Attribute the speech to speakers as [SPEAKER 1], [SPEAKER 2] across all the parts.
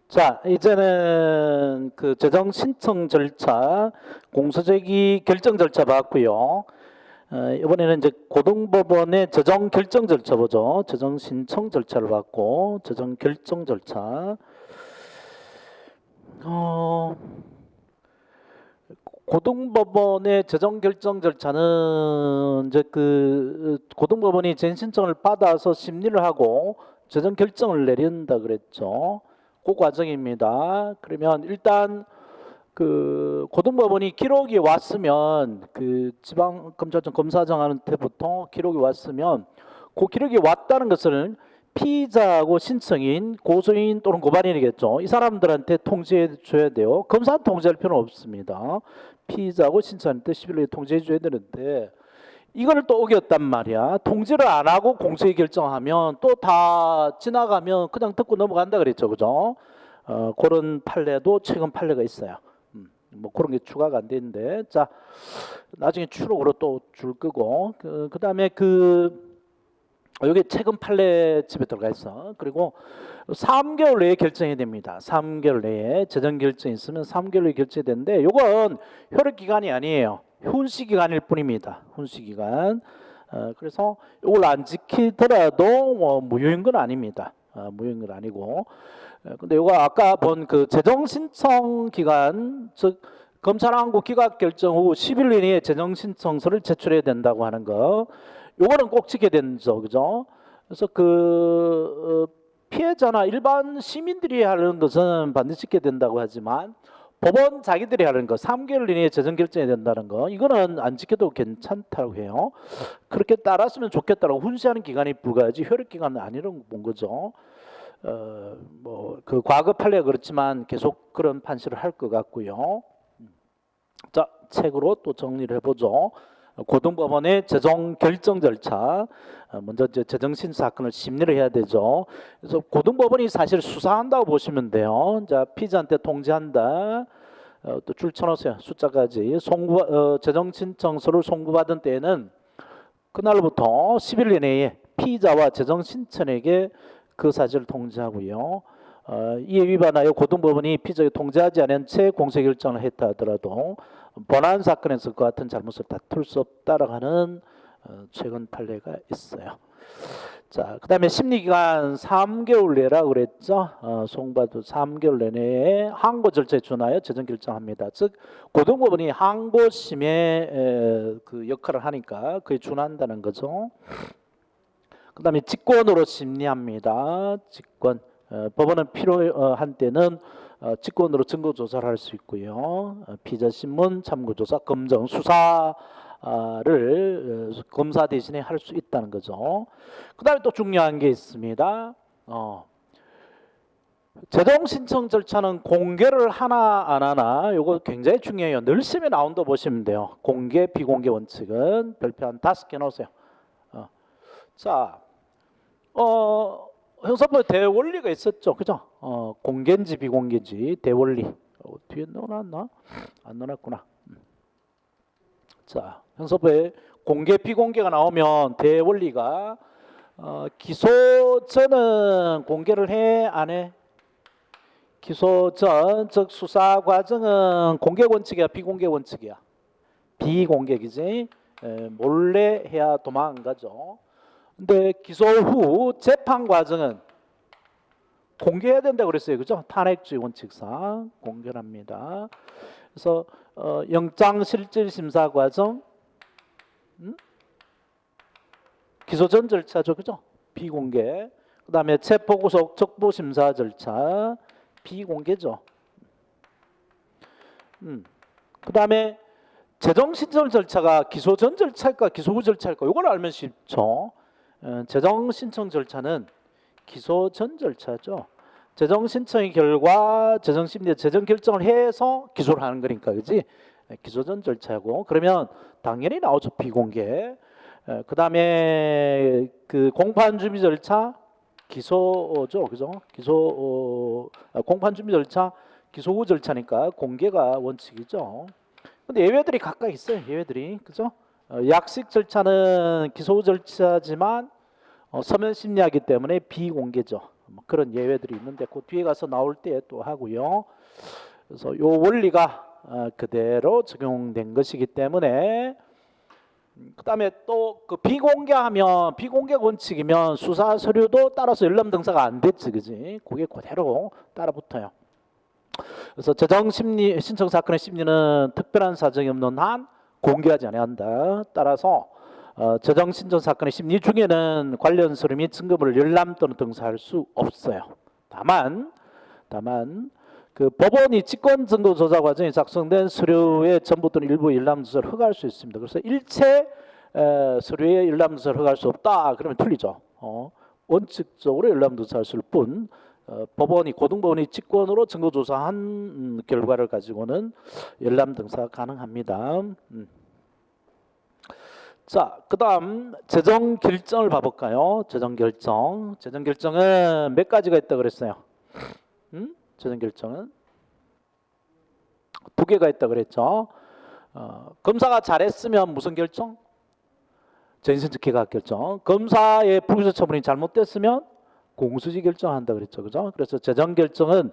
[SPEAKER 1] 자, 이제는 그 재정 신청 절차, 공소제기 결정 절차 봤고요. 이번에는 이제 고등법원의 재정 결정 절차 보죠. 재정 신청 절차를 봤고, 재정 결정 절차. 고등법원의 재정 결정 절차는 이제 그 고등법원이 재신청을 받아서 심리를 하고 재정 결정을 내린다 그랬죠. 그 과정입니다. 그러면 일단 그 고등법원이 기록이 왔으면 그 지방검찰청 검사장한테부터 기록이 왔으면 그 기록이 왔다는 것은 피의자하고 신청인, 고소인 또는 고발인이겠죠. 이 사람들한테 통지해 줘야 돼요. 검사한테 통지할 필요는 없습니다. 피의자하고 신청한테 10일 내에 통지해 줘야 되는데 이거를 또 어겼단 말이야. 통지를 안 하고 공소의 결정하면 또 다 지나가면 그냥 듣고 넘어간다 그랬죠. 그죠? 그런 판례도 최근 판례가 있어요. 뭐 그런 게 추가가 안 되는데, 자 나중에 추록으로 또 줄 거고, 그다음에 여기 최근 판례 집에 들어가 있어. 그리고 3개월 내에 결정해야 됩니다. 3개월 내에 재정 결정이 있으면 3개월 내에 결정이 되는데, 이건 효력 기간이 아니에요. 훈시 기간일 뿐입니다. 훈시 기간. 그래서 이걸 안 지키더라도 뭐 무효인 건 아닙니다. 무효인 건 아니고. 근데 이거 아까 본 그 재정 신청 기간, 즉 검찰항고 기각 결정 후 10일 이내에 재정 신청서를 제출해야 된다고 하는 거, 요거는 꼭 지켜야 되죠, 그죠? 그래서 피해자나 일반 시민들이 하는 것은 반드시 지켜야 된다고 하지만, 법원 자기들이 하는 거 3개월 이내에 재정 결정해야 된다는 거, 이거는 안 지켜도 괜찮다고 해요. 그렇게 따랐으면 좋겠다라고 훈시하는 기간이 불과하지 효력 기간은 아니라고 본 거죠. 뭐 그 과거 판례가 그렇지만 계속 그런 판시를 할 것 같고요. 자, 책으로 또 정리를 해보죠. 고등법원의 재정 결정 절차, 먼저 이제 재정신 사건을 심리를 해야 되죠. 그래서 고등법원이 사실 수사한다고 보시면 돼요. 자, 피의자한테 통지한다. 또 줄 쳐놓으세요. 숫자까지. 재정 신청서를 송부받은 때에는 그날부터 10일 이내에 피의자와 재정 신청에게 그 사실을 통지하고요. 이에 위반하여 고등법원이 피의자에게 통지하지 않은 채 공소 결정을 했다 하더라도 본안 사건에서 그 같은 잘못을 다툴 수 없다라고 하는 최근 판례가 있어요. 자, 그다음에 심리기간 3개월 내라고 그랬죠. 송부받은 3개월 내에 항고 절차에 준하여 재정 결정합니다. 즉 고등법원이 항고심의 그 역할을 하니까 그에 준한다는 거죠. 그다음에 직권으로 심리합니다. 직권. 법원은 필요한 때는 직권으로 증거 조사를 할 수 있고요. 피의자 신문, 참고조사, 검정, 수사를 검사 대신에 할 수 있다는 거죠. 그다음에 또 중요한 게 있습니다. 재정 신청 절차는 공개를 하나 안 하나, 이거 굉장히 중요해요. 늘 시험에 나온다 보시면 돼요. 공개, 비공개 원칙은 별표 한 5개 넣으세요. 자, 형사법에 대원리가 있었죠, 그죠? 공개인지 비공개인지 대원리. 뒤에 넣어놨나? 안 넣어놨구나. 자, 형사법에 공개, 비공개가 나오면 대원리가 기소 전은 공개를 해, 안 해? 기소 전, 즉 수사 과정은 공개 원칙이야, 비공개 원칙이야? 비공개이지. 몰래 해야 도망 안 가죠. 근데 기소 후 재판 과정은 공개해야 된다고 그랬어요. 그죠? 탄핵주의 원칙상 공개합니다. 그래서 영장실질심사 과정, 기소 전 절차죠. 그죠? 비공개. 그 다음에 체포구속 적부심사 절차 비공개죠. 그 다음에 재정신청 절차가 기소 전 절차일까 기소 후 절차일까, 이걸 알면 쉽죠. 재정 신청 절차는 기소 전 절차죠. 재정 신청의 결과 재정 심리에 재정 결정을 해서 기소를 하는 거니까, 그지? 기소 전 절차고, 그러면 당연히 나오죠, 비공개. 그다음에 그 공판 준비 절차 기소죠, 그죠? 공판 준비 절차 기소 후 절차니까 공개가 원칙이죠. 근데 예외들이 각각 있어요. 예외들이, 그죠? 약식 절차는 기소 절차지만 서면 심리하기 때문에 비공개죠. 뭐 그런 예외들이 있는데 그 뒤에 가서 나올 때 또 하고요. 그래서 요 원리가 그대로 적용된 것이기 때문에 그다음에 또 그 비공개하면 비공개 원칙이면 수사 서류도 따라서 열람 등사가 안 됐지, 그지? 그게 그대로 따라 붙어요. 그래서 재정 심리 신청 사건의 심리는 특별한 사정이 없는 한 공개하지 아니한다. 따라서 재정 신청 사건의 심리 중에는 관련 서류 및 증거물을 열람 또는 등사할 수 없어요. 다만 그 법원이 직권 증거 조사 과정에 작성된 서류의 전부 또는 일부 열람 등사를 허가할 수 있습니다. 그래서 일체 서류의 열람 등사를 허가할 수 없다. 그러면 틀리죠. 원칙적으로 열람 등사할 수 있을 뿐 법원이 고등법원이 직권으로 증거 조사한 결과를 가지고는 열람 등사가 가능합니다. 자, 그다음 재정 결정을 봐볼까요? 재정 결정은 몇 가지가 있다 그랬어요? 재정 결정은 두 개가 있다 그랬죠. 검사가 잘했으면 무슨 결정? 전신적 기각 결정. 검사의 불구속 처분이 잘못됐으면 공소시 결정한다 그랬죠, 그죠? 그래서 재정 결정은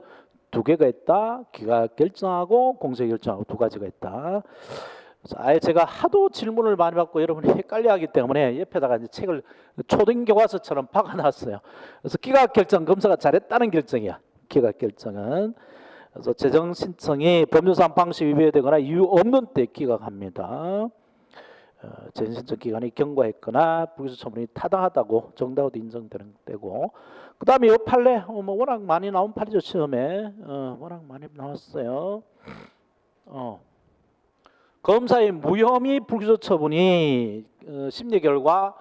[SPEAKER 1] 두 개가 있다. 기각 결정하고 공소시 결정하고 두 가지가 있다. 그래서 아예 제가 하도 질문을 많이 받고 여러분이 헷갈려하기 때문에 옆에다가 이제 책을 초등 교과서처럼 박아놨어요. 그래서 기각 결정 검사가 잘했다는 결정이야. 기각 결정은. 그래서 재정 신청이 법률상 방식 위배되거나 이유 없는 때 기각합니다. 재정 신청 기간이 경과했거나 불기소 처분이 타당하다고 정당하도 인정되는 때고. 그다음에 이 판례 뭐 워낙 많이 나온 판례죠. 처음에 워낙 많이 나왔어요. 검사의 무혐의 불기소 처분이 심리 결과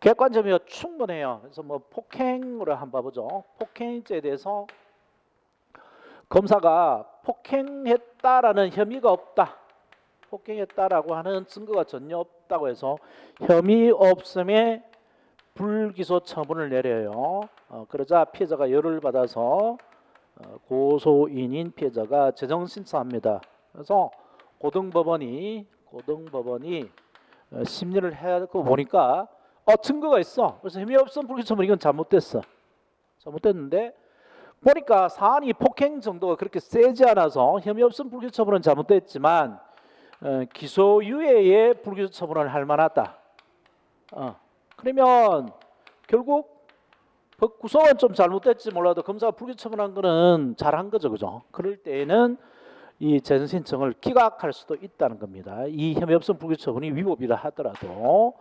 [SPEAKER 1] 객관적이고 충분해요. 그래서 뭐 폭행으로 한번 봐보죠. 폭행죄에 대해서 검사가 폭행했다라는 혐의가 없다. 폭행했다라고 하는 증거가 전혀 없다고 해서 혐의 없음에 불기소 처분을 내려요. 그러자 피해자가 열을 받아서 고소인인 피해자가 재정 신청합니다. 그래서 고등법원이 심리를 해고 보니까 증거가 있어. 그래서 혐의 없음 불기소 처분 이건 잘못됐는데 보니까 사안이 폭행 정도가 그렇게 세지 않아서 혐의 없음 불기소 처분은 잘못됐지만 기소유예의 불기소 처분을 할 만하다. 그러면 결국 법 구성은 좀 잘못됐지 몰라도 검사가 불기소 처분한 거는 잘한 거죠, 그죠? 그럴 때에는 이 재정 신청을 기각할 수도 있다는 겁니다. 이 혐의 없음 불기소 처분이 위법이라 하더라도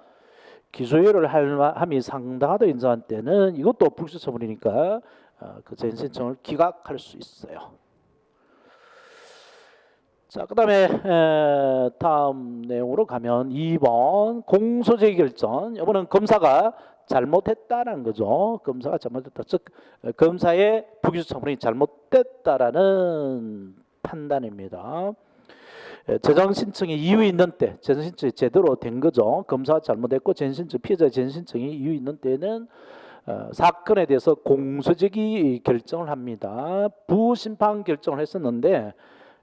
[SPEAKER 1] 기소유예를 함이 상당하다 인정한 때는 이것도 불기소 처분이니까 그 재정 신청을 기각할 수 있어요. 자, 그다음에 다음 내용으로 가면 2번 공소제기 결정. 이거는 검사가 잘못했다는 거죠. 검사가 잘못했다. 즉 검사의 불기소 처분이 잘못됐다라는 판단입니다. 재정 신청이 이유 있는 때, 재정 신청이 제대로 된 거죠. 검사가 잘못했고 재정 신청 피해자의 재정 신청이 이유 있는 때는 사건에 대해서 공소제기 결정을 합니다. 부심판 결정을 했었는데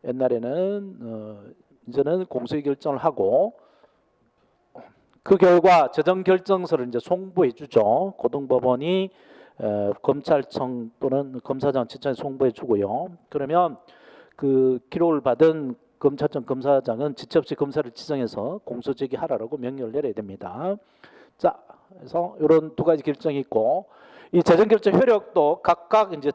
[SPEAKER 1] 옛날에는 이제는 공소제기 결정을 하고 그 결과 재정 결정서를 이제 송부해 주죠. 고등법원이 검찰청 또는 검사장 지청에 송부해 주고요. 그러면 그 기록을 받은 검찰청 검사장은 지체 없이 검사를 지정해서 공소제기하라고 명령을 내려야 됩니다. 자, 그래서 이런 두 가지 결정이 있고 이 재정 결정 효력도 각각 이제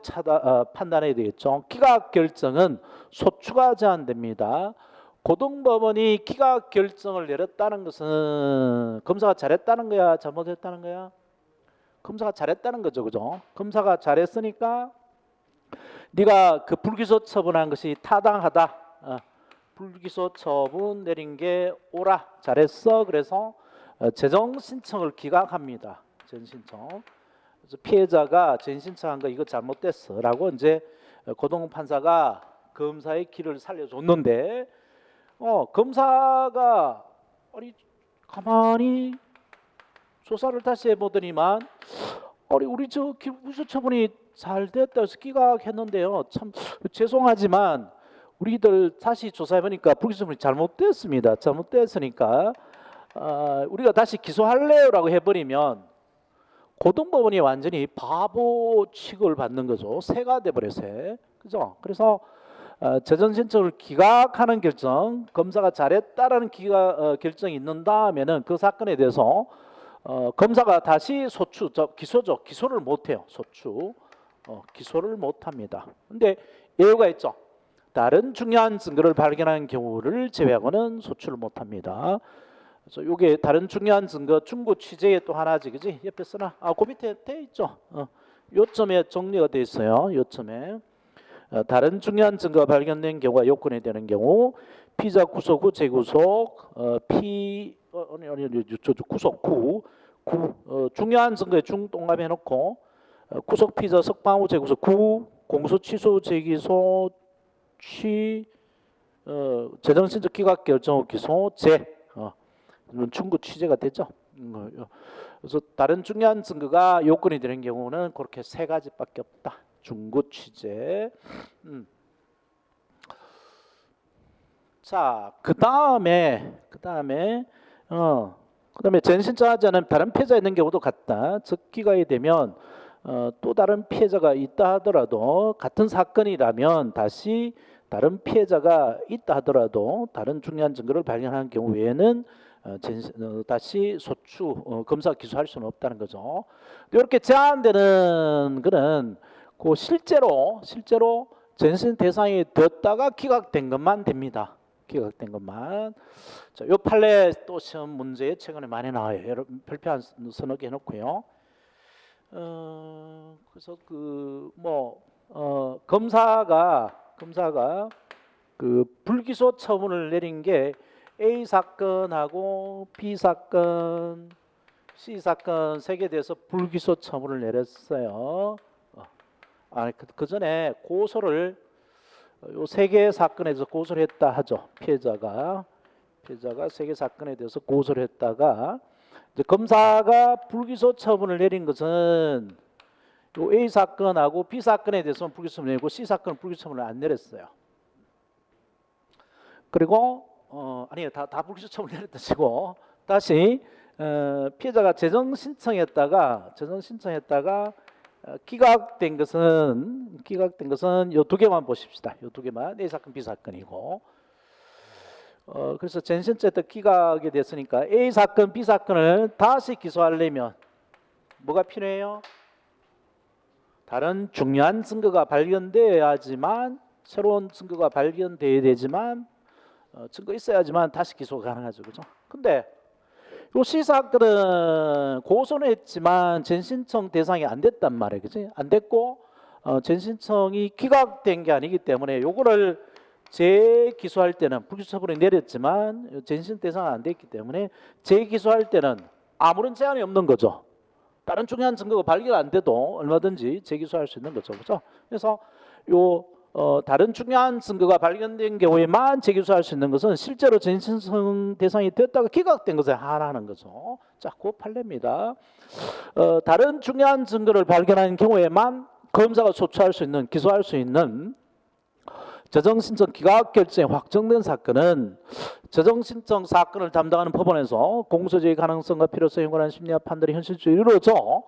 [SPEAKER 1] 판단해야 되겠죠. 기각 결정은 소추가 제한됩니다. 고등법원이 기각 결정을 내렸다는 것은 검사가 잘했다는 거야, 잘못했다는 거야? 검사가 잘했다는 거죠, 그죠? 검사가 잘했으니까 네가 그 불기소 처분한 것이 타당하다. 불기소 처분 내린 게 옳아, 잘했어. 그래서 재정 신청을 기각합니다. 재정 신청. 그래서 피해자가 재정 신청한 거 이거 잘못됐어라고 이제 고등 판사가 검사의 길을 살려줬는데 검사가 아니 가만히 조사를 다시 해보더니만 우리 저 불기소 처분이 잘 됐다 해서 기각했는데요. 참 죄송하지만 우리들 다시 조사해보니까 불기소 처분이 잘못됐습니다. 잘못됐으니까 우리가 다시 기소할래요라고 해버리면 고등법원이 완전히 바보 취급을 받는 거죠. 새가 돼버려서. 그죠? 그래서 재정 신청을 기각하는 결정, 검사가 잘했다라는 결정이 있는 다음에는 그 사건에 대해서 검사가 다시 소추, 기소죠. 기소를 못해요. 소추, 기소를 못합니다. 근데 예외가 있죠. 다른 중요한 증거를 발견한 경우를 제외하고는 소추를 못합니다. 그래서 이게 다른 중요한 증거 중고 취재의 또 하나지, 그지? 옆에 쓰나? 그 밑에 돼 있죠. 요점에 정리가 돼 있어요. 요점에 다른 중요한 증거가 발견된 경우가 요건이 되는 경우 피의자 구속 후 재구속, 구속 후 중요한 증거에 중 동감해 놓고 구속 피의자 석방 후 재구속 후 공소 취소 재기소 재정 신청 기각 결정 후 기소 충고 취재가 되죠. 그래서 다른 중요한 증거가 요건이 되는 경우는 그렇게 세 가지밖에 없다. 중고 취재. 자, 그다음에 전신청하지 않은 다른 피해자 있는 경우도 같다. 즉 기각이 되면 또 다른 피해자가 있다 하더라도 같은 사건이라면 다시 다른 피해자가 있다 하더라도 다른 중요한 증거를 발견하는 경우 외에는 다시 소추 검사 기소할 수는 없다는 거죠. 이렇게 제한되는 거는 실제로 전신 대상이 되었다가 기각된 것만 됩니다. 기각된 것만. 자, 요 판례 또 시험 문제에 최근에 많이 나와요. 여러분 별표 한 서너 개 해놓고요. 그래서 검사가 그 불기소 처분을 내린 게 A 사건하고 B 사건, C 사건 세 개 대해서 불기소 처분을 내렸어요. 그 전에 고소를 요 세 개 사건에서 고소를 했다 하죠. 피해자가 세 개 사건에 대해서 고소를 했다가 이제 검사가 불기소 처분을 내린 것은 요 A 사건하고 B 사건에 대해서는 불기소 처분을 내고 C 사건은 불기소 처분을 안 내렸어요. 그리고 아니요, 다 불기소 처분을 내렸다 치고 다시 피해자가 재정 신청했다가 기각된 것은 요 두 개만 보십시다. 요 두 개만. A 사건, B 사건이고. 그래서 전신청했다 기각이 됐으니까 A 사건, B 사건을 다시 기소하려면 뭐가 필요해요? 다른 중요한 증거가 발견되어야지만, 새로운 증거가 발견돼야 되지만, 증거 있어야지만 다시 기소가 가능하죠. 그죠? 근데 요 C 사건은 고소는 했지만 전신청 대상이 안 됐단 말이에요. 그치? 안 됐고 전신청이 기각된 게 아니기 때문에 요거를 재기소할 때는 불기소 처분을 내렸지만 전신 대상은 안 됐기 때문에 재기소할 때는 아무런 제한이 없는 거죠. 다른 중요한 증거가 발견 안 돼도 얼마든지 재기소할 수 있는 거죠. 그죠? 그래서 다른 중요한 증거가 발견된 경우에만 재기소할 수 있는 것은 실제로 전신청 대상이 됐다가 기각된 것에 한하는 거죠. 자, 그 판례입니다. 다른 중요한 증거를 발견한 경우에만 검사가 소추할 수 있는, 기소할 수 있는 재정신청 기각 결정이 확정된 사건은 재정신청 사건을 담당하는 법원에서 공소제의 가능성과 필요성에 관한 심리와 판단이 현실적으로 이루어져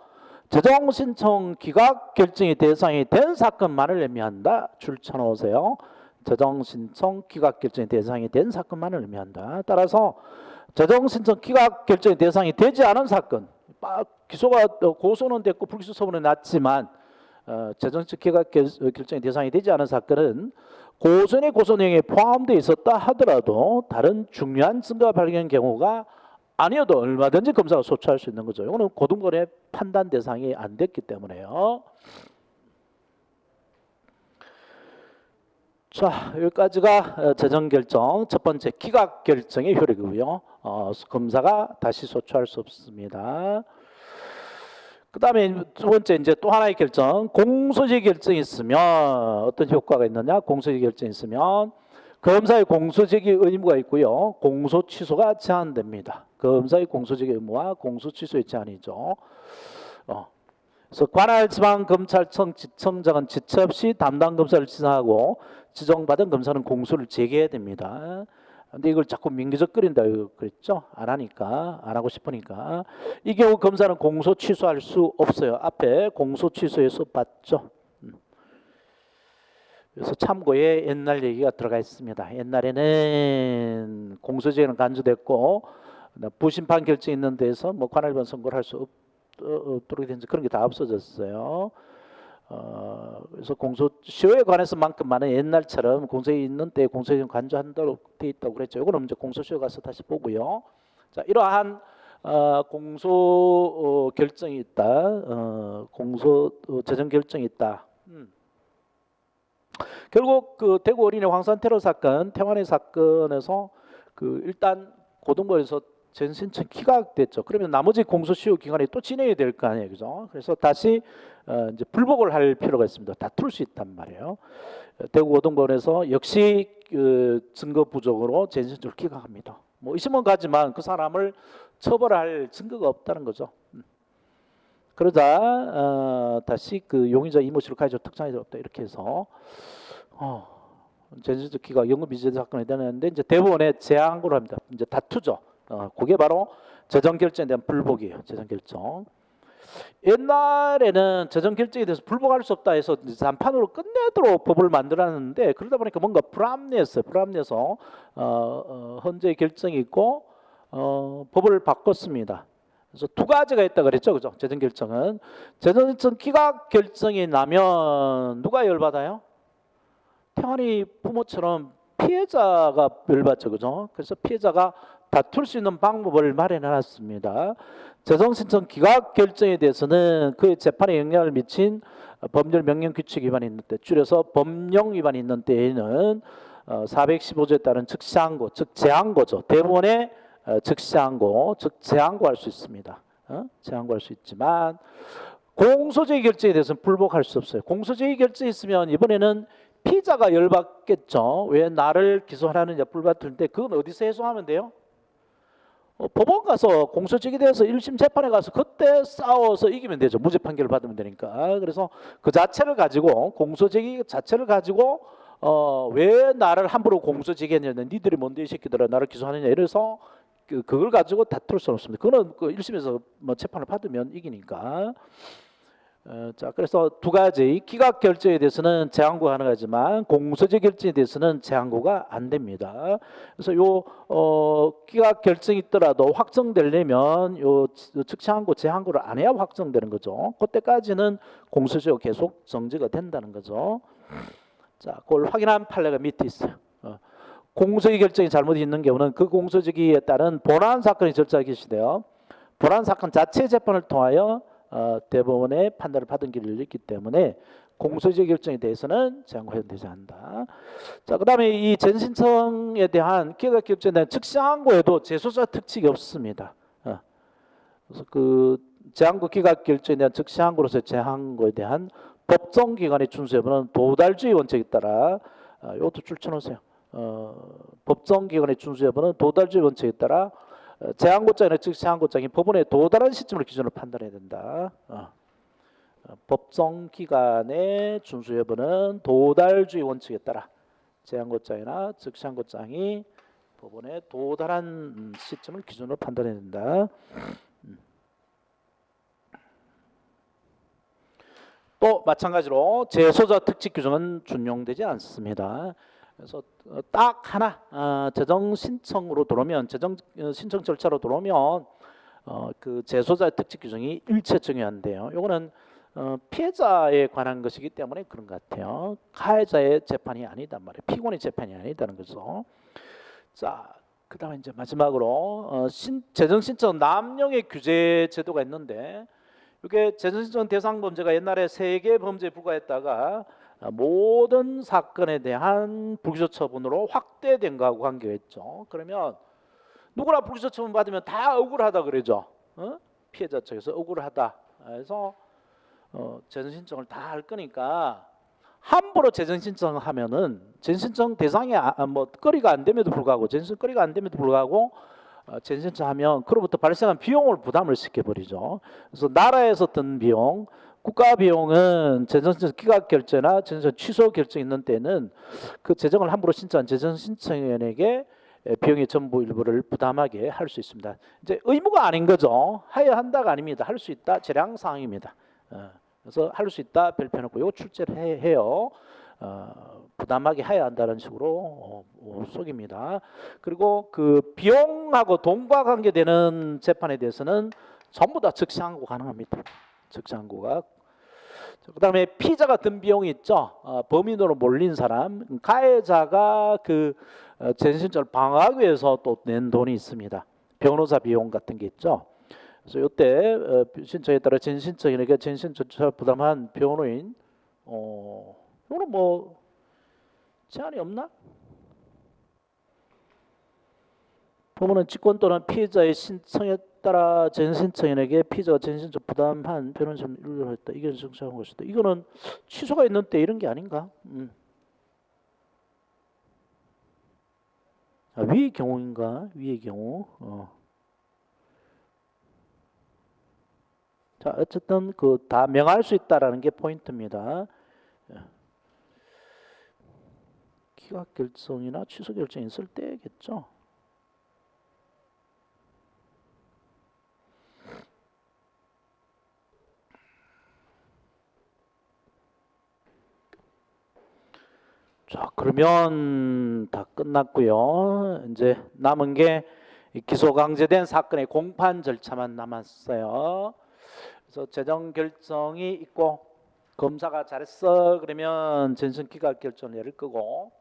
[SPEAKER 1] 재정신청 기각 결정이 대상이 된 사건만을 의미한다. 줄 쳐놓으세요. 재정신청 기각 결정이 대상이 된 사건만을 의미한다. 따라서 재정신청 기각 결정이 대상이 되지 않은 사건, 기소가 고소는 됐고 불기소 처분은 났지만 재정신청 기각 결정이 대상이 되지 않은 사건은 고소인의 고소 내용에 포함되어 있었다 하더라도 다른 중요한 증거가 발견된 경우가 아니어도 얼마든지 검사가 소추할 수 있는 거죠. 이거는 고등법원의 판단 대상이 안 됐기 때문에요. 자, 여기까지가 재정결정 첫 번째 기각 결정의 효력이고요. 검사가 다시 소추할 수 없습니다. 그 다음에 두 번째 이제 또 하나의 결정, 공소제 결정이 있으면 어떤 효과가 있느냐? 공소제 결정이 있으면 검사의 공소제기 의무가 있고요. 공소 취소가 제한됩니다. 검사의 공소제기 의무와 공소 취소의 제한이죠. 그래서 관할 지방검찰청 지청장은 지체 없이 담당 검사를 지정하고 지정받은 검사는 공소를 제기해야 됩니다. 근데 이걸 자꾸 민기적거린다 그랬죠. 안 하니까, 안 하고 싶으니까. 이 경우 검사는 공소 취소할 수 없어요. 앞에 공소 취소에서 봤죠. 그래서 참고에 옛날 얘기가 들어가 있습니다. 옛날에는 공소제는 간주됐고 부심판 결정 있는 데서 뭐 관할변 선고를 할 수 없도록 된 그런 게 다 없어졌어요. 그래서 공소시효에 관해서만큼만은 옛날처럼 공소에 있는 때 공소에 간주한다고 돼 있다고 그랬죠. 이거는 이제 공소시효 가서 다시 보고요. 자, 이러한 공소 결정이 있다. 공소 재정 결정이 있다. 결국 그 대구 어린이 황산 테러 사건, 태완의 사건에서 그 일단 고등법에서 전신청 기각됐죠. 그러면 나머지 공소시효 기간이 또 진행이 될 거 아니에요, 그죠? 그래서 다시 이제 불복을 할 필요가 있습니다. 다툴 수 있단 말이에요. 대구 고등법원에서 역시 그 증거 부족으로 전신청을 기각합니다. 뭐 의심은 가지만 그 사람을 처벌할 증거가 없다는 거죠. 그러자 다시 그 용의자 이모씨를 가지고 특정이 없다 이렇게 해서 전신청 기각 연금 미제 사건이 되는데 이제 대법원에 재항고를 합니다. 이제 다투죠. 그게 바로 재정 결정에 대한 불복이에요. 재정 결정. 옛날에는 재정 결정에 대해서 불복할 수 없다 해서 단판으로 끝내도록 법을 만들었는데 그러다 보니까 뭔가 불합리했어요. 불합리해서 헌재 결정이 있고 법을 바꿨습니다. 그래서 두 가지가 있다 그랬죠, 그죠? 재정 결정은 재정 결정 기각 결정이 나면 누가 열받아요? 태완이 부모처럼 피해자가 열받죠, 그죠? 그래서 피해자가 다툴 수 있는 방법을 마련해놨습니다. 재정신청 기각 결정에 대해서는 그 재판에 영향을 미친 법률 명령 규칙 위반이 있는 때, 줄여서 법령 위반이 있는 때에는 415조에 따른 즉시항고, 즉 재항고죠. 대법원에 즉시항고, 즉 재항고할 수 있습니다. 재항고할 수 있지만 공소제의 결정에 대해서는 불복할 수 없어요. 공소제의 결정이 있으면 이번에는 피의자가 열받겠죠. 왜 나를 기소하느냐 불받을 때 그건 어디서 해소하면 돼요? 법원 가서 공소제기에 대해서 1심 재판에 가서 그때 싸워서 이기면 되죠. 무죄 판결을 받으면 되니까. 그래서 그 자체를 가지고 공소제기 자체를 가지고 왜 나를 함부로 공소제기했냐, 니들이 뭔데 이 새끼들아 나를 기소하느냐 이래서 그걸 가지고 다툴 수는 없습니다. 그거는 그 1심에서 뭐 재판을 받으면 이기니까. 자, 그래서 두 가지 기각 결정에 대해서는 재항고 가능하지만 공소제 결정에 대해서는 재항고가 안 됩니다. 그래서 요 기각 결정이 있더라도 확정되려면 요 즉시항고 재항고를 안 해야 확정되는 거죠. 그때까지는 공소제가 계속 정지가 된다는 거죠. 자, 그걸 확인한 판례가 밑에 있어요. 공소제 결정이 잘못이 있는 경우는 그 공소제기에 따른 본안 사건이 절차가 개시되어 본안 사건 자체 재판을 통하여 대법원의 판단을 받은 길을 있기 때문에 공소제 결정에 대해서는 재항고되지 않는다. 자, 그다음에 이 전신청에 대한 기각 결정에 대한 즉시항고에도 재소자 특칙이 없습니다. 그래서 그 재항고 기각 결정에 대한 즉시항고로서의 재항고에 대한 법정 기관의 준수 여부는 도달주의 원칙에 따라 이것도 줄쳐놓으세요. 법정 기관의 준수 여부는 도달주의 원칙에 따라 재항고장이나 즉시항고장이 법원에 도달한 시점을 기준으로 판단해야 된다. 법정 기관의 준수 여부는 도달주의 원칙에 따라 재항고장이나 즉시항고장이 법원에 도달한 시점을 기준으로 판단해야 된다. 또 마찬가지로 재소자 특칙 규정은 준용되지 않습니다. 그래서 딱 하나 재정 신청으로 들어오면 재정 신청 절차로 들어오면 그 재소자의 특칙 규정이 일체 적용한대요. 이거는 피해자에 관한 것이기 때문에 그런 것 같아요. 가해자의 재판이 아니단 말이에요. 피고인의 재판이 아니다는 거죠. 자, 그다음에 이제 마지막으로 재정 신청 남용의 규제 제도가 있는데 이게 재정 신청 대상 범죄가 옛날에 3개 범죄에 부과했다가 모든 사건에 대한 불기소 처분으로 확대된 거하고 관계가 있죠. 그러면 누구나 불기소 처분 받으면 다 억울하다 그러죠. 피해자 측에서 억울하다. 그래서 재정 신청을 다 할 거니까 함부로 재정 신청하면은 재정 신청 대상이 뭐 거리가 안 됨에도 불구하고 재정 신청 거리가 안 됨에도 불구하고 재정 신청하면 그로부터 발생한 비용을 부담을 시켜버리죠. 그래서 나라에서 든 비용, 국가 비용은 재정신청 기각 결제나 재정신청 취소 결정 있는 때는 그 재정을 함부로 신청한 재정 신청인에게 비용의 전부 일부를 부담하게 할 수 있습니다. 이제 의무가 아닌 거죠. 해야 한다가 아닙니다. 할 수 있다 재량 사항입니다. 그래서 할 수 있다 별표놓고 이거 출제를 해요. 부담하게 해야 한다는 식으로 속입니다. 그리고 그 비용하고 돈과 관계되는 재판에 대해서는 전부 다 즉시항고 가능합니다. 즉시항고가. 그다음에 피자가 든 비용이 있죠. 범인으로 몰린 사람, 가해자가 그 재신청을 방어하기 위해서 또 낸 돈이 있습니다. 변호사 비용 같은 게 있죠. 그래서 이때 신청에 따라 전신청인에게 전신청을 부담한 변호인, 이거는 뭐 제한이 없나? 법원은 직권 또는 피해자의 신청에 따라 전신청인에게 피해자가 전신청 부담한 변호사를 일부했다. 이게 정상한 것이다. 이거는 취소가 있는 때 이런 게 아닌가? 위의 경우인가? 위의 경우. 자, 어쨌든 그 다 명할 수 있다라는 게 포인트입니다. 기각 결정이나 취소 결정이 있을 때겠죠. 자, 그러면 다 끝났고요. 이제 남은 게 기소 강제된 사건의 공판 절차만 남았어요. 그래서 재정 결정이 있고 검사가 잘했어 그러면 전신 기각 결정을 내릴 거고,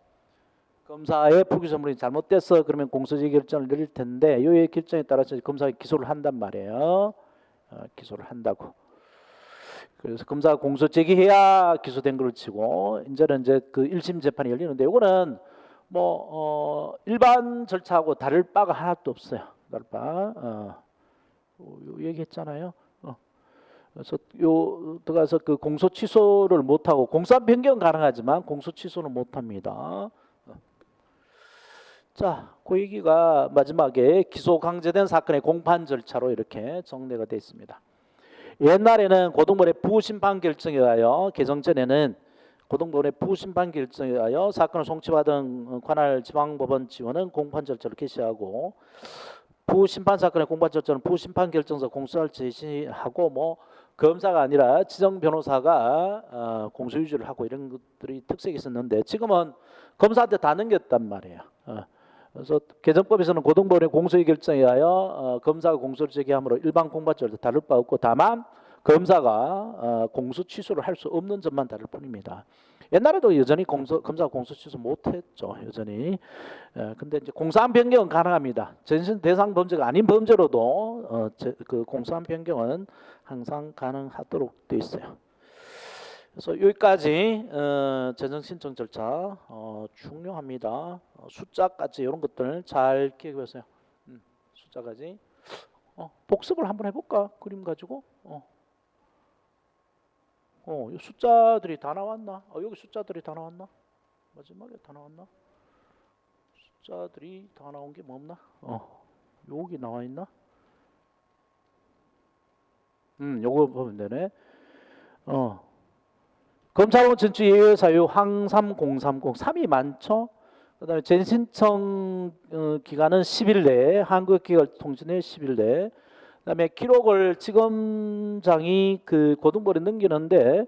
[SPEAKER 1] 검사의 불기소물이 잘못됐어 그러면 공소제기 결정을 내릴 텐데, 이 결정에 따라서 검사가 기소를 한단 말이에요. 기소를 한다고. 그래서 검사가 공소 제기해야 기소된 걸 치고, 이제는 이제 그 1심 재판이 열리는데, 이거는 뭐 일반 절차하고 다를 바가 하나도 없어요. 다를 바. 얘기했잖아요. 그래서 요 들어가서 그 공소 취소를 못 하고, 공소한 변경 가능하지만 공소 취소는 못 합니다. 자, 그 얘기가 마지막에 기소 강제된 사건의 공판 절차로 이렇게 정리가 되어 있습니다. 옛날에는 고등법원의 부심판 결정에 의하여, 개정 전에는 고등법원의 부심판 결정에 의하여 사건을 송치받은 관할 지방법원 지원은 공판 절차를 개시하고, 부심판 사건의 공판 절차는 부심판 결정서 공소를 제시하고, 뭐 검사가 아니라 지정 변호사가 공소 유지를 하고, 이런 것들이 특색이 있었는데, 지금은 검사한테 다 넘겼단 말이에요. 그래서 개정법에서는 고등법원의 공소의 결정에 의하여 검사가 공소를 제기함으로 일반 공판절차 다를 바 없고, 다만 검사가 공소 취소를 할 수 없는 점만 다를 뿐입니다. 옛날에도 여전히 검사가 공소 취소 못했죠. 여전히. 근데 이제 공소한 변경은 가능합니다. 전신 대상 범죄가 아닌 범죄로도 그 공소한 변경은 항상 가능하도록 되어 있어요. 그래서 여기까지 재정 신청 절차 중요합니다. 숫자까지 이런 것들 잘 기억해 보세요. 숫자까지 복습을 한번 해볼까? 그림 가지고. 이 숫자들이 다 나왔나? 여기 숫자들이 다 나왔나? 마지막에 다 나왔나? 숫자들이 다 나온 게 뭐 없나? 여기 나와 있나? 요거 보면 되네. 검찰원 전추 예외 사유 항3 030 3이 많죠. 그다음에 전신청 기간은 10일 내에, 한국기관통신에 10일 내에. 그다음에 기록을 지검장이 그 고등법원에 넘기는데,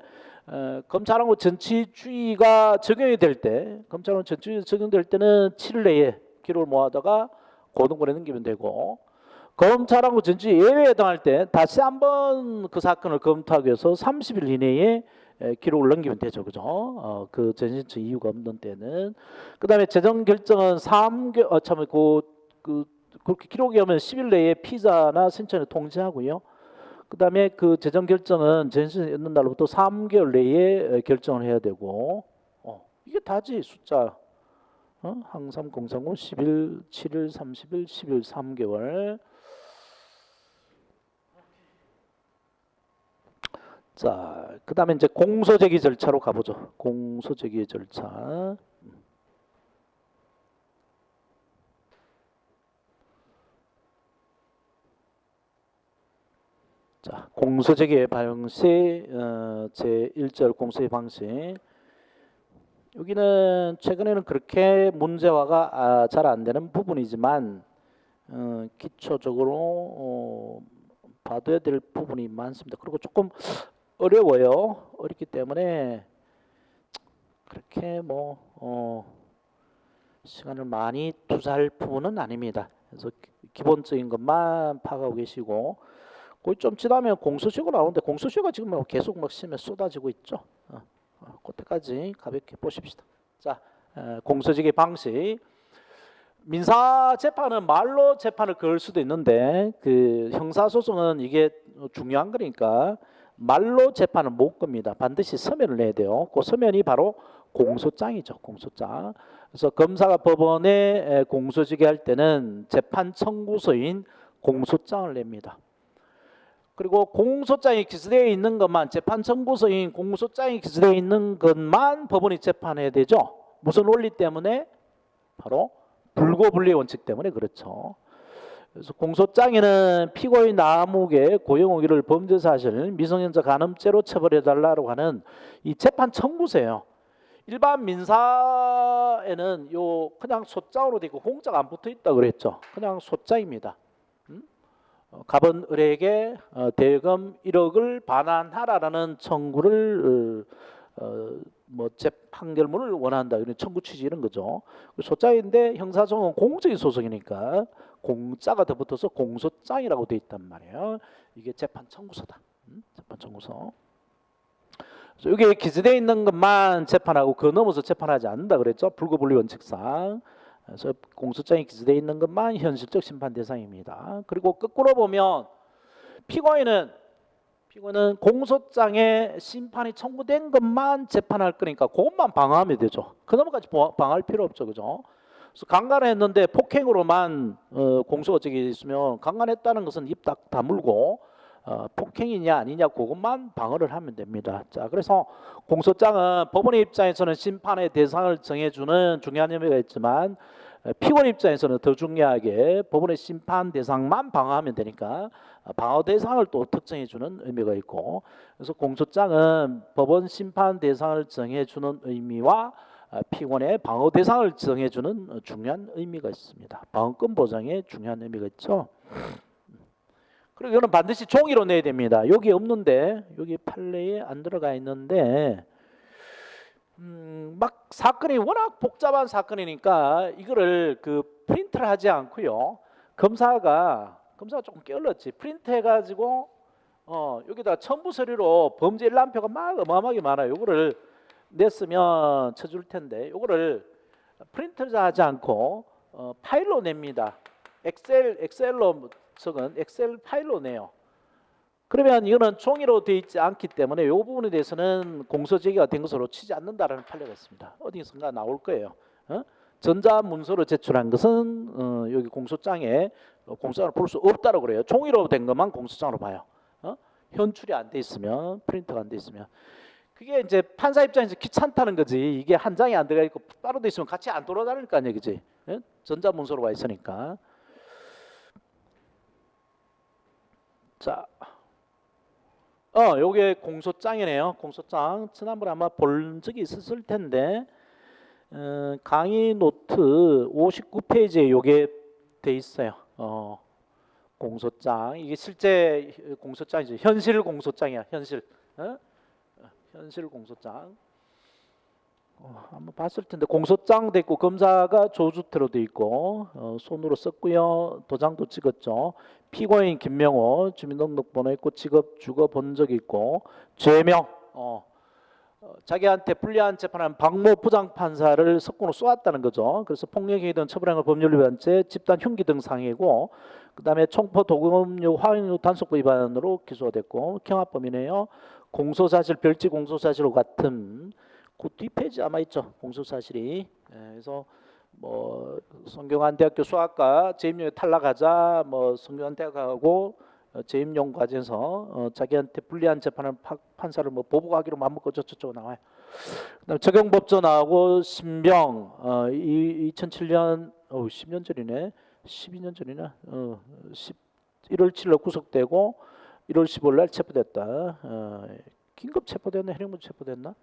[SPEAKER 1] 검찰하고 전치주의가 적용이 될 때, 검찰하고 전치주의 적용될 때는 7일 내에 기록을 모아다가 고등법원에 넘기면 되고, 검찰하고 전치주의 예외에 해당할 때 다시 한번 그 사건을 검토하기 위해서 30일 이내에 기록을 넘기면 되죠, 그죠? 그 전신청 이유가 없는 때는. 그다음에 재정 결정은 3개월 그렇게 기록이 오면 10일 내에 피자나 신청을 통지하고요. 그다음에 그 재정 결정은 전신이 있는 날로부터 3개월 내에 결정을 해야 되고, 이게 다지 숫자. 항상 030 10일, 7일, 30일, 10일, 3개월. 자, 그 다음에 이제 공소제기 절차로 가보죠. 공소제기 절차. 자, 공소제기의 방식, 제1절 공소의 방식. 여기는 최근에는 그렇게 문제화가 잘 안 되는 부분이지만 기초적으로 봐둬야 될 부분이 많습니다. 그리고 조금 어려워요. 어렵기 때문에 그렇게 시간을 많이 투자할 부분은 아닙니다. 그래서 기본적인 것만 파악하고 계시고, 거의 좀 지나면 공소시효가 나오는데 공소시효가 지금 계속 심해 쏟아지고 있죠. 그때까지 가볍게 보십시다. 자, 공소지기 방식. 민사 재판은 말로 재판을 걸 수도 있는데 그 형사소송은 이게 중요한 거니까 말로 재판을 못 겁니다. 반드시 서면을 내야 돼요. 그 서면이 바로 공소장이죠. 공소장. 그래서 검사가 법원에 공소지기 할 때는 재판 청구서인 공소장을 냅니다. 그리고 공소장이 기재되어 있는 것만, 재판 청구서인 공소장이 기재되어 있는 것만 법원이 재판해야 되죠. 무슨 원리 때문에? 바로 불고불리 원칙 때문에 그렇죠. 그래서 공소장에는 피고인 아무개 고용의를 범죄 사실 미성년자 간음죄로 처벌해달라고 하는 이 재판 청구서예요. 일반 민사에는 요 그냥 소장으로 되고 공자가 안 붙어 있다 그랬죠. 그냥 소장입니다. 갑은 을에게 대금 1억을 반환하라라는 청구를 판결문을 원한다 이런 청구 취지 이런 거죠. 소장인데 형사소송은 공적인 소송이니까 공자가 더 붙어서 공소장이라고 돼 있단 말이에요. 이게 재판 청구서다. 재판 청구서. 여기에 기재되어 있는 것만 재판하고 그 넘어서 재판하지 않는다 그랬죠. 불구불리 원칙상. 그래서 공소장에 기재되어 있는 것만 현실적 심판 대상입니다. 그리고 거꾸로 보면 피고인은 공소장에 심판이 청구된 것만 재판할 거니까 그것만 방어하면 되죠. 그 넘어까지 방어할 필요 없죠, 그죠? 그래서 강간했는데 폭행으로만 공소가 저기 있으면 강간했다는 것은 입 딱 다물고 폭행이냐 아니냐 그것만 방어를 하면 됩니다. 자, 그래서 공소장은 법원의 입장에서는 심판의 대상을 정해주는 중요한 의미가 있지만 피고인 입장에서는 더 중요하게 법원의 심판 대상만 방어하면 되니까 방어 대상을 또 특정해주는 의미가 있고, 그래서 공소장은 법원 심판 대상을 정해주는 의미와 피고인의 방어 대상을 정해주는 중요한 의미가 있습니다. 방어권 보장에 중요한 의미가 있죠. 그리고 이거는 반드시 종이로 내야 됩니다. 여기 없는데, 여기 판례에 안 들어가 있는데 막 사건이 워낙 복잡한 사건이니까 이거를 프린트를 하지 않고요. 검사가 조금 게을렀지. 프린트 해가지고 여기다 첨부 서류로 범죄 일람표가 막 어마어마하게 많아요. 요거를 냈으면 쳐줄 텐데 요거를 프린트를 하지 않고 파일로 냅니다. 엑셀로 적은 엑셀 파일로 내요. 그러면 이거는 종이로 되어 있지 않기 때문에 이 부분에 대해서는 공소제기가 된 것으로 치지 않는다라는 판례가 있습니다. 어디선가 나올 거예요. 전자문서로 제출한 것은 여기 공소장에 공소장을 볼 수 없다고 그래요. 종이로 된 것만 공소장으로 봐요. 현출이 안 돼 있으면, 프린트가 안 돼 있으면. 그게 이제 판사 입장에서 귀찮다는 거지. 이게 한 장이 안 들어가 있고 따로 돼 있으면 같이 안 돌아다닐 거 아니야, 그지? 전자문서로 와 있으니까. 자. 요게 공소장이네요. 공소장. 지난번에 아마 본 적이 있었을 텐데 강의 노트 59페이지에 요게 돼 있어요. 공소장. 이게 실제 공소장이죠. 현실 공소장이야. 현실. 현실 공소장. 한번 봤을 텐데 공소장 돼 있고 검사가 조주태로 돼 있고 손으로 썼고요. 도장도 찍었죠. 피고인 김명호 주민등록번호 있고 직업 주거 본 적 있고 죄명 자기한테 불리한 재판한 박모 부장판사를 석고로 쏘았다는 거죠. 그래서 폭력행위든 처벌행위 법률 위반죄 집단 흉기 등 상해고 그다음에 총포 도금류 화학류 단속법 위반으로 기소가 됐고 경합범이네요. 공소사실 별지 공소사실과 같은 그 뒷페이지 아마 있죠. 공소사실이. 그래서 성균관대학교 수학과 재임용에 탈락하자 성균관대학하고 재임용 과정에서 자기한테 불리한 재판을 판사를 보복하기로 맘먹고 저쪽 나와요. 그다음 적용법조 나오고 신병 2007년 10년 전이네. 12년 전이나 1월 7일 구속되고 1월 15일 날 체포됐다. 긴급 체포됐나? 현행범 체포됐나?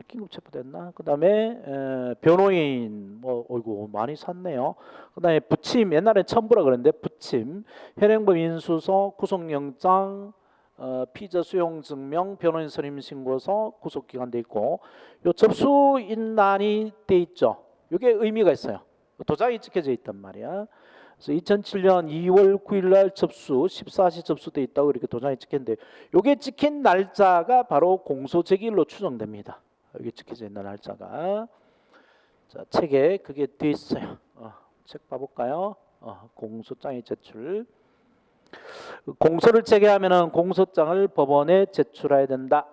[SPEAKER 1] 긴급 체포됐나? 그다음에 변호인 뭐 어이구 많이 샀네요. 그다음에 부침 옛날엔 첨부라 그랬는데 부침 현행범 인수서 구속영장 피의자 수용 증명 변호인 선임 신고서 구속 기간 돼 있고 요 접수 인란이 돼 있죠. 이게 의미가 있어요. 도장이 찍혀져 있단 말이야. 그래서 2007년 2월 9일 날 접수 14시 접수돼 있다고 이렇게 도장이 찍혔는데 요게 찍힌 날짜가 바로 공소 제기일로 추정됩니다. 여기 찍혀져 있는 날짜가 자 책에 그게 돼 있어요. 책 봐볼까요? 공소장의 제출. 공소를 제기하면은 공소장을 법원에 제출해야 된다.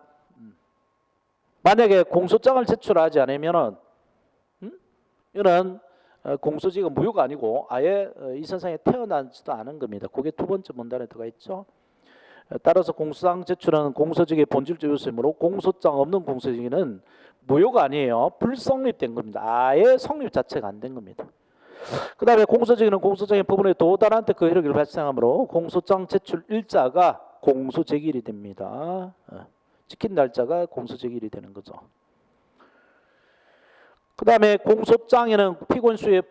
[SPEAKER 1] 만약에 공소장을 제출하지 않으면은 이는 공소지가 무효가 아니고 아예 이 세상에 태어나지도 않은 겁니다. 그게 두 번째 문단에 들어가 있죠. 따라서 공소장 제출은 공소직의 본질적 요소이므로 공소장 없는 공소직은 무효가 아니에요. 불성립된 겁니다. 아예 성립 자체가 안 된 겁니다. 그 다음에 공소직은 공소장의 법원에 도달한 때 그 효력이 발생하므로 공소장 제출 일자가 공소제기일이 됩니다. 찍힌 날짜가 공소제기일이 되는 거죠. 그 다음에 공소장에는 피고인 수에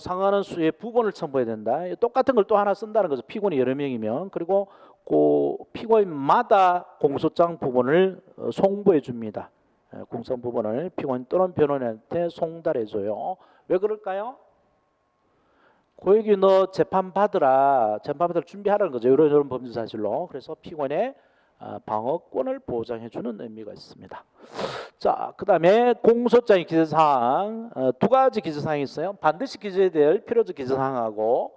[SPEAKER 1] 상하는 수의 부본을 첨부해야 된다. 똑같은 걸 또 하나 쓴다는 거죠. 피고인이 여러 명이면. 그리고 그 피고인마다 공소장 부본을 송부해 줍니다. 공소장 부본을 피고인 또는 변호인한테 송달해 줘요. 왜 그럴까요? 그 얘기 너 재판 받으라 준비하라는 거죠. 이런 범죄 사실로. 그래서 피고인의 방어권을 보장해 주는 의미가 있습니다. 자, 그 다음에 공소장의 기재사항 두 가지 기재사항이 있어요. 반드시 기재해야 될 필요적 기재사항하고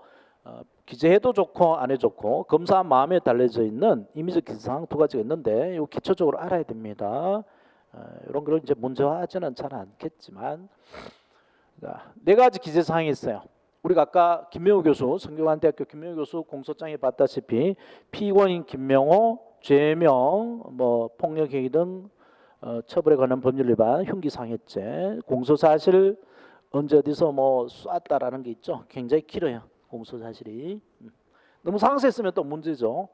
[SPEAKER 1] 기재해도 좋고 안 해도 좋고 검사 마음에 달려져 있는 임의적 기재사항 두 가지가 있는데 이거 기초적으로 알아야 됩니다. 이런 걸 이제 문제화하지는 잘 않겠지만 네 가지 기재사항이 있어요. 우리가 아까 김명호 교수, 성균관대학교 김명호 교수 공소장에 봤다시피 피고인 김명호 죄명, 뭐 폭력행위 등 처벌에 관한 법률 위반, 흉기상해죄, 공소사실 언제 어디서 뭐 쐈다라는 게 있죠. 굉장히 길어요. 공소사실이 너무 상세했으면 또 문제죠.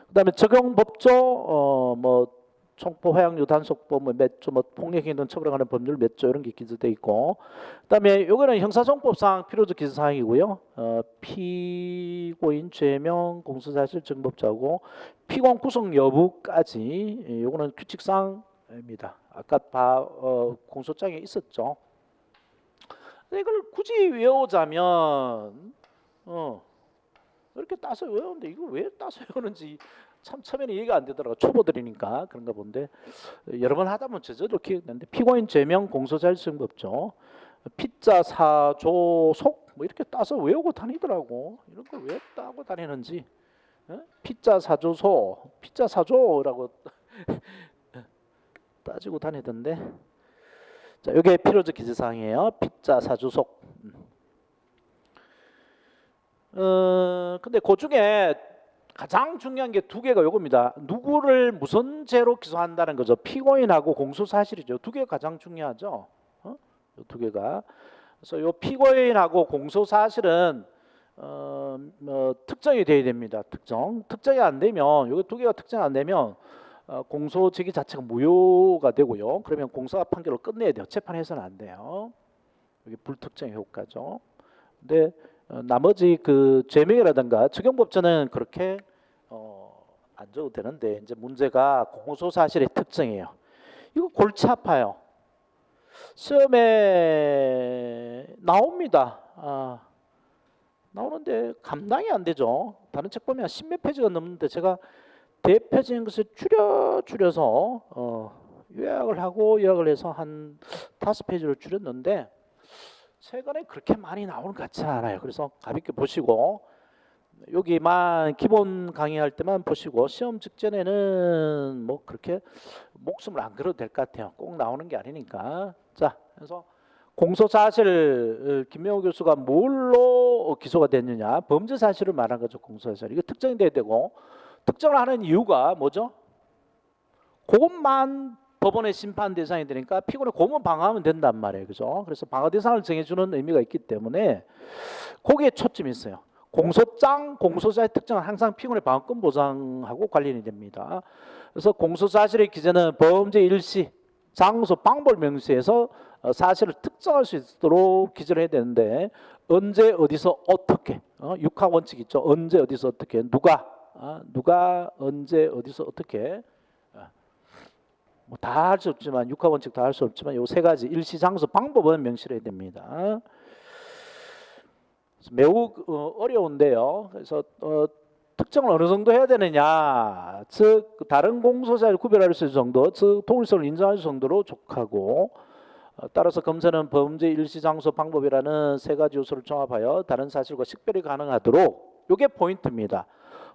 [SPEAKER 1] 그다음에 적용법조 뭐 총포 화약류 단속법 몇 조 뭐 폭력행위 등 처벌에 관한 법률 몇 조 이런 게 기재돼 있고 그다음에 요거는 형사소송법상 필요적 기재사항이고요. 피고인 죄명 공소사실 증거법조하고 피고인 구속 여부까지 요거는 규칙상입니다. 아까 공소장에 있었죠. 이걸 굳이 외우자면 이렇게 따서 외우는데 이거 왜 따서 외우는지 참 처음에는 이해가 안 되더라고. 초보들이니까 그런가 본데 여러 번 하다 보면 저절로 기억나는데 피고인 죄명 공소사실 증거법조 피자 사조 속 뭐 이렇게 따서 외우고 다니더라고. 이런 걸 왜 따고 다니는지. 피자 사조소 피자 사조라고 따지고 다니던데. 자, 이게 필요적 기재사항이에요. 피자 사조속. 근데 그 중에 가장 중요한 게 두 개가 요겁니다. 누구를 무슨 죄로 기소한다는 거죠. 피고인하고 공소사실이죠. 두 개가 가장 중요하죠. 두 개가. 그래서 요 피고인하고 공소사실은 뭐 특정이 돼야 됩니다. 특정이 안 되면 요 두 개가 특정 안 되면 공소 제기 자체가 무효가 되고요. 그러면 공소가 판결을 끝내야 돼요. 재판에서는 안 돼요. 이게 불특정 효과죠. 근데 나머지 그 죄명이라든가 적용법조는 그렇게 안 줘도 되는데 이제 문제가 공소사실의 특징이에요. 이거 골치 아파요. 시험에 나옵니다. 나오는데 감당이 안 되죠. 다른 책 보면 10몇 페이지가 넘는데 제가 대표적인 것을 줄여서 요약을 해서 한 5페이지를 줄였는데 최근에 그렇게 많이 나오는 것 같지 않아요. 그래서 가볍게 보시고 여기만 기본 강의할 때만 보시고 시험 직전에는 뭐 그렇게 목숨을 안 걸어도 될 것 같아요. 꼭 나오는 게 아니니까. 자, 그래서 공소사실 김명호 교수가 뭘로 기소가 됐느냐? 범죄 사실을 말한 거죠. 공소사실. 이거 특정이 돼야 되고 특정을 하는 이유가 뭐죠? 그것만 법원의 심판 대상이 되니까 피고인이 그것만 방어하면 된단 말이에요. 그죠? 그래서 방어 대상을 정해주는 의미가 있기 때문에 거기에 초점이 있어요. 공소장, 공소사의 특징은 항상 피고인의 방어권 보장하고 관련이 됩니다. 그래서 공소사실의 기재는 범죄 일시, 장소, 방법을 명시해서 사실을 특정할 수 있도록 기재를 해야 되는데 언제, 어디서, 어떻게 육하 원칙 있죠. 언제, 어디서, 어떻게 누가 언제, 어디서, 어떻게 뭐 다 할 수 없지만 육하 원칙 다 할 수 없지만 요 세 가지 일시, 장소, 방법은 명시를 해야 됩니다. 매우 어려운데요. 그래서 특정을 어느 정도 해야 되느냐, 즉 다른 공소사를 구별할 수 있을 정도, 즉 통일성을 인정할 수 있을 정도로 족하고 따라서 검사는 범죄 일시, 장소, 방법이라는 세 가지 요소를 종합하여 다른 사실과 식별이 가능하도록, 이게 포인트입니다.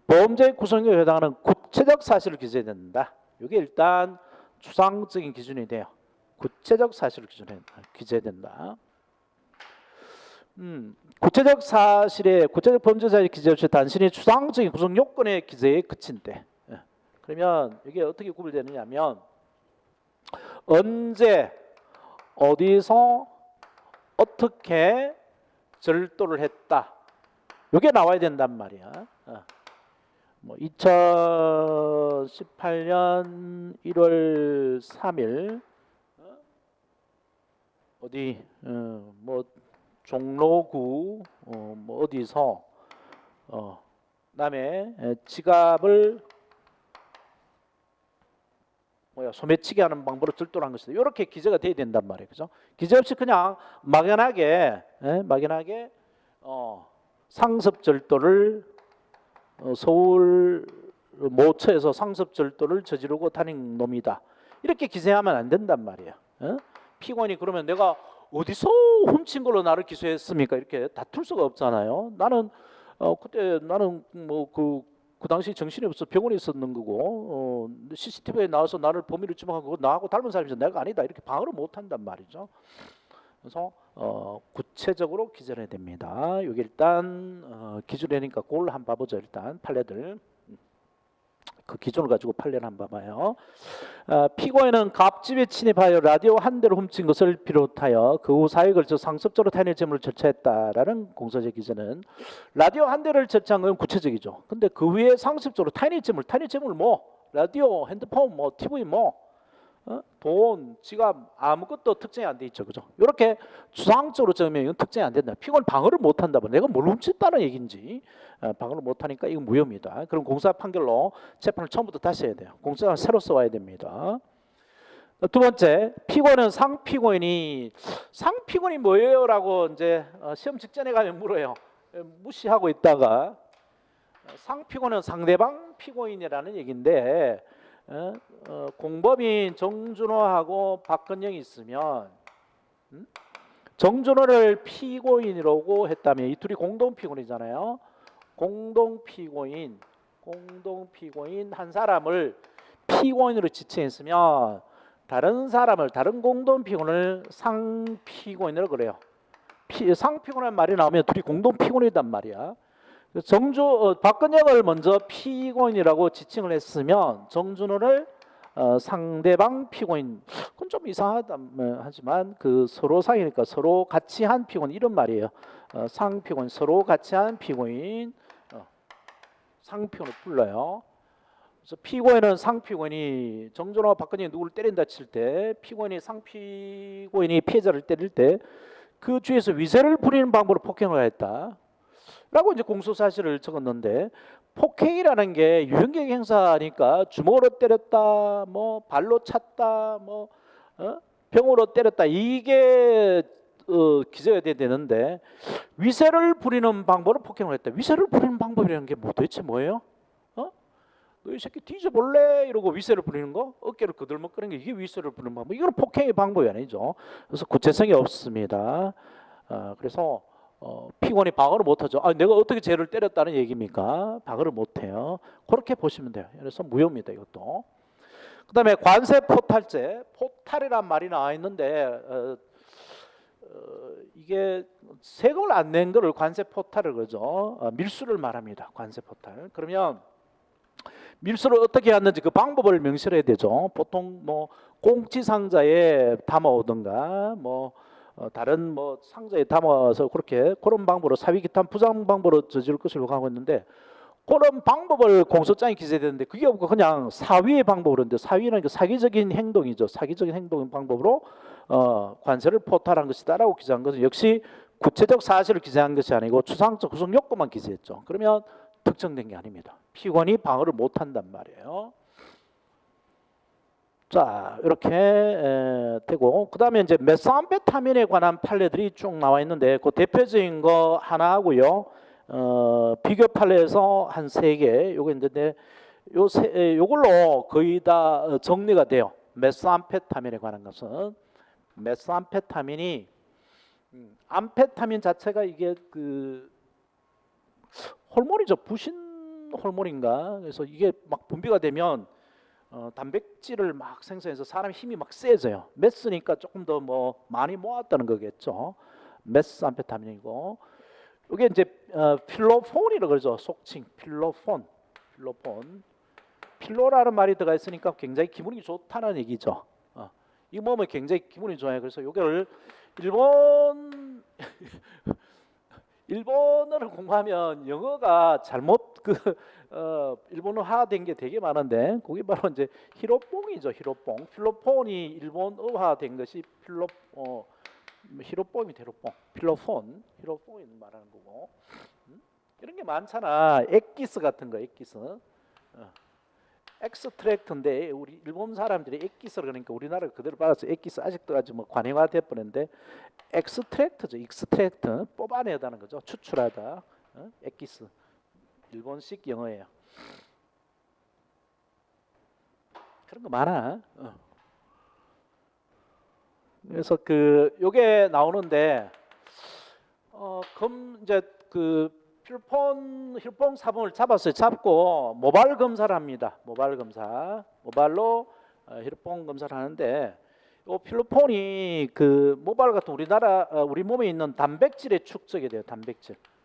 [SPEAKER 1] 범죄 구성에 해당하는 구체적 사실을 기재해야 된다. 이게 일단 추상적인 기준이 돼요. 구체적 사실을 기재해야 된다. 구체적 사실에 구체적 범죄 사실 기재 없이 단순히 추상적인 구성 요건의 기재에 그친대. 그러면 이게 어떻게 구별되느냐면 언제, 어디서, 어떻게 절도를 했다. 이게 나와야 된단 말이야. 뭐 2018년 1월 3일 어디 뭐 종로구 뭐 어디서 남의 지갑을 소매치기 하는 방법으로 절도를 한 것이다. 이렇게 기재가 돼야 된단 말이에요. 그죠? 기재 없이 그냥 막연하게 상습 절도를 서울 모처에서 상습 절도를 저지르고 다닌 놈이다. 이렇게 기재하면 안 된단 말이에요. 피고인이 그러면 내가 어디서 훔친 걸로 나를 기소했습니까? 이렇게 다툴 수가 없잖아요. 나는 그때 나는 뭐 그 당시 정신이 없어 병원에 있었는 거고 CCTV에 나와서 나를 범인을 지목하고 나하고 닮은 사람이죠. 내가 아니다. 이렇게 방어를 못 한단 말이죠. 그래서 구체적으로 기재를 해야 됩니다. 이게 일단 기준이니까 그걸 한번 봐보죠. 일단 판례들. 그 기준을 가지고 판례를 한번 봐봐요. 피고인은 갑집에 침입하여 라디오 한 대를 훔친 것을 비롯하여 그 후 사회에 걸쳐 상습적으로 타인의 재물을 절차했다라는 공소적 기재는 라디오 한 대를 절차한 건 구체적이죠. 근데 그 후에 상습적으로 타인의 재물 뭐 라디오, 핸드폰, 뭐 TV, 뭐 돈, 지갑 아무것도 특정이 안 돼 있죠, 그죠? 이렇게 추상적으로 적으면 이건 특정이 안 된다. 피고는 방어를 못 한다. 내가 뭘 훔쳤다는 얘기인지 방어를 못 하니까 이건 무효입니다. 그럼 공사 판결로 재판을 처음부터 다시 해야 돼요. 공사를 새로 써와야 됩니다. 두 번째, 피고는 상피고인이 뭐예요라고 이제 시험 직전에 가면 물어요. 무시하고 있다가 상피고는 상대방 피고인이라는 얘기인데. 공범인 정준호하고 박근영이 있으면 정준호를 피고인이라고 했다면 이 둘이 공동 피고인이잖아요. 공동 피고인 한 사람을 피고인으로 지칭했으면 다른 공동 피고인을 상피고인이라고 그래요. 상피고인이라는 말이 나오면 둘이 공동 피고인이단 말이야. 박근영을 먼저 피고인이라고 지칭을 했으면 정준호를 상대방 피고인, 그건 좀 이상하다 하지만 그 서로 사이니까 서로 같이 한 피고인 이런 말이에요. 상피고인, 서로 같이 한 피고인, 상피고인을 불러요. 그래서 피고인은 상피고인이 정준호와 박근영이 누구를 때린다 칠 때 피고인이 상피고인이 피해자를 때릴 때 그 주위에서 위세를 부리는 방법으로 폭행을 했다. 라고 이제 공소사실을 적었는데 폭행이라는 게 유형격 행사니까 주먹으로 때렸다, 뭐 발로 찼다, 뭐 병으로 때렸다 이게 기재가 돼야 되는데 위세를 부리는 방법으로 폭행을 했다. 위세를 부리는 방법이라는 게 도대체 뭐예요? 너 이 새끼 뒤져볼래? 이러고 위세를 부리는 거, 어깨를 그들먹거리는 게 이게 위세를 부리는 방법. 이건 폭행의 방법이 아니죠. 그래서 구체성이 없습니다. 그래서 피고인이 방어를 못하죠. 내가 어떻게 쟤를 때렸다는 얘기입니까? 방어를 못해요. 그렇게 보시면 돼요. 그래서 무효입니다. 이것도. 그 다음에 관세 포탈죄, 포탈이란 말이 나와 있는데 이게 세금을 안 낸 거를 관세 포탈을 그러죠. 밀수를 말합니다. 관세 포탈. 그러면 밀수를 어떻게 했는지 그 방법을 명시해야 되죠. 보통 뭐 공치상자에 담아오든가 뭐 다른 뭐 상자에 담아서 그렇게 그런 방법으로 사위기탄 부당 방법으로 저지를 것을 요구하고 있는데 그런 방법을 공소장에 기재되는데 그게 없고 그냥 사위의 방법으로 했는데 사위는 그 사기적인 행동이죠. 사기적인 행동 방법으로 관세를 포탈한 것이다라고 기재한 것은 역시 구체적 사실을 기재한 것이 아니고 추상적 구성 요건만 기재했죠. 그러면 특정된 게 아닙니다. 피고인이 방어를 못한단 말이에요. 자, 이렇게 되고 그 다음에 이제 메스암페타민에 관한 판례들이 쭉 나와 있는데 그 대표적인 거 하나 하고요. 비교 판례에서 한 3개 요거 있는데 요걸로 거의 다 정리가 돼요. 메스암페타민에 관한 것은 메스암페타민이 암페타민 자체가 이게 그 호르몬이죠. 부신 호르몬인가. 그래서 이게 막 분비가 되면 단백질을 막 생성해서 사람 힘이 막 세져요. 메스니까 조금 더 뭐 많이 모았다는 거겠죠. 메스암페타민이고 이게 이제 필로폰이라고 그러죠. 속칭 필로폰. 필로라는 말이 들어가 있으니까 굉장히 기분이 좋다는 얘기죠. 이거 먹으면 굉장히 기분이 좋아요. 그래서 이걸 일본어를 공부하면 영어가 잘못 일본어화된 게 되게 많은데 그게 바로 이제 히로뽕이죠. 히로뽕. 필로폰이 일본어화된 것이 히로뽕이 대로뽕. 히로폰이 말하는 거고. 이런 게 많잖아. 엑기스 같은 거, 엑기스. 엑스트랙트인데 우리 일본 사람들이 엑기스를 그러니까 우리나라 그대로 받아서 엑기스 아직도 아주 뭐 관행화돼 버렸는데 엑스트랙트죠. 익스트랙트 뽑아내다는 거죠. 추출하다. 엑기스 일본식 영어예요. 그런 거 많아. 그래서 그 요게 나오는데 이제 그 필폰 사본을 잡았어요. 잡고 모발 검사를 합니다. 모발로 필폰 검사를 하는데 이 필로폰이 그 모발 같은 우리 몸에 있는 단백질에 축적이 돼요.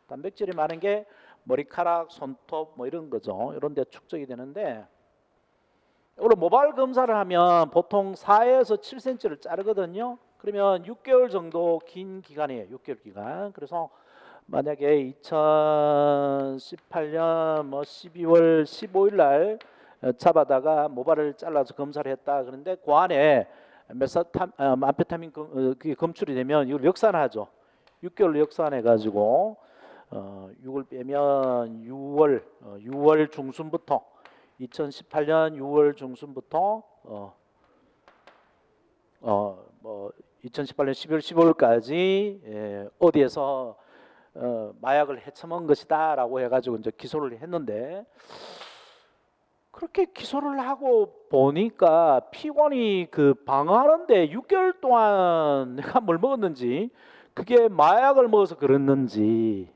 [SPEAKER 1] 단백질이 많은 게 머리카락, 손톱 뭐 이런 거죠. 이런 데 축적이 되는데 오늘 모발 검사를 하면 보통 4에서 7cm를 자르거든요. 그러면 6개월 정도 긴 기간이에요. 6개월 기간. 그래서 만약에 2018년 뭐 12월 15일 날 잡아다가 모발을 잘라서 검사를 했다. 그런데 그 안에 암페타민 검출이 되면 이걸 역산하죠. 6개월로 역산해 가지고 6을 빼면 6월 중순부터 2018년 6월 중순부터 뭐 2018년 12월 15일까지 어디에서 마약을 헤쳐먹은 것이다라고 해가지고 이제 기소를 했는데 그렇게 기소를 하고 보니까 피고인이 그 방어하는데 6개월 동안 내가 뭘 먹었는지 그게 마약을 먹어서 그랬는지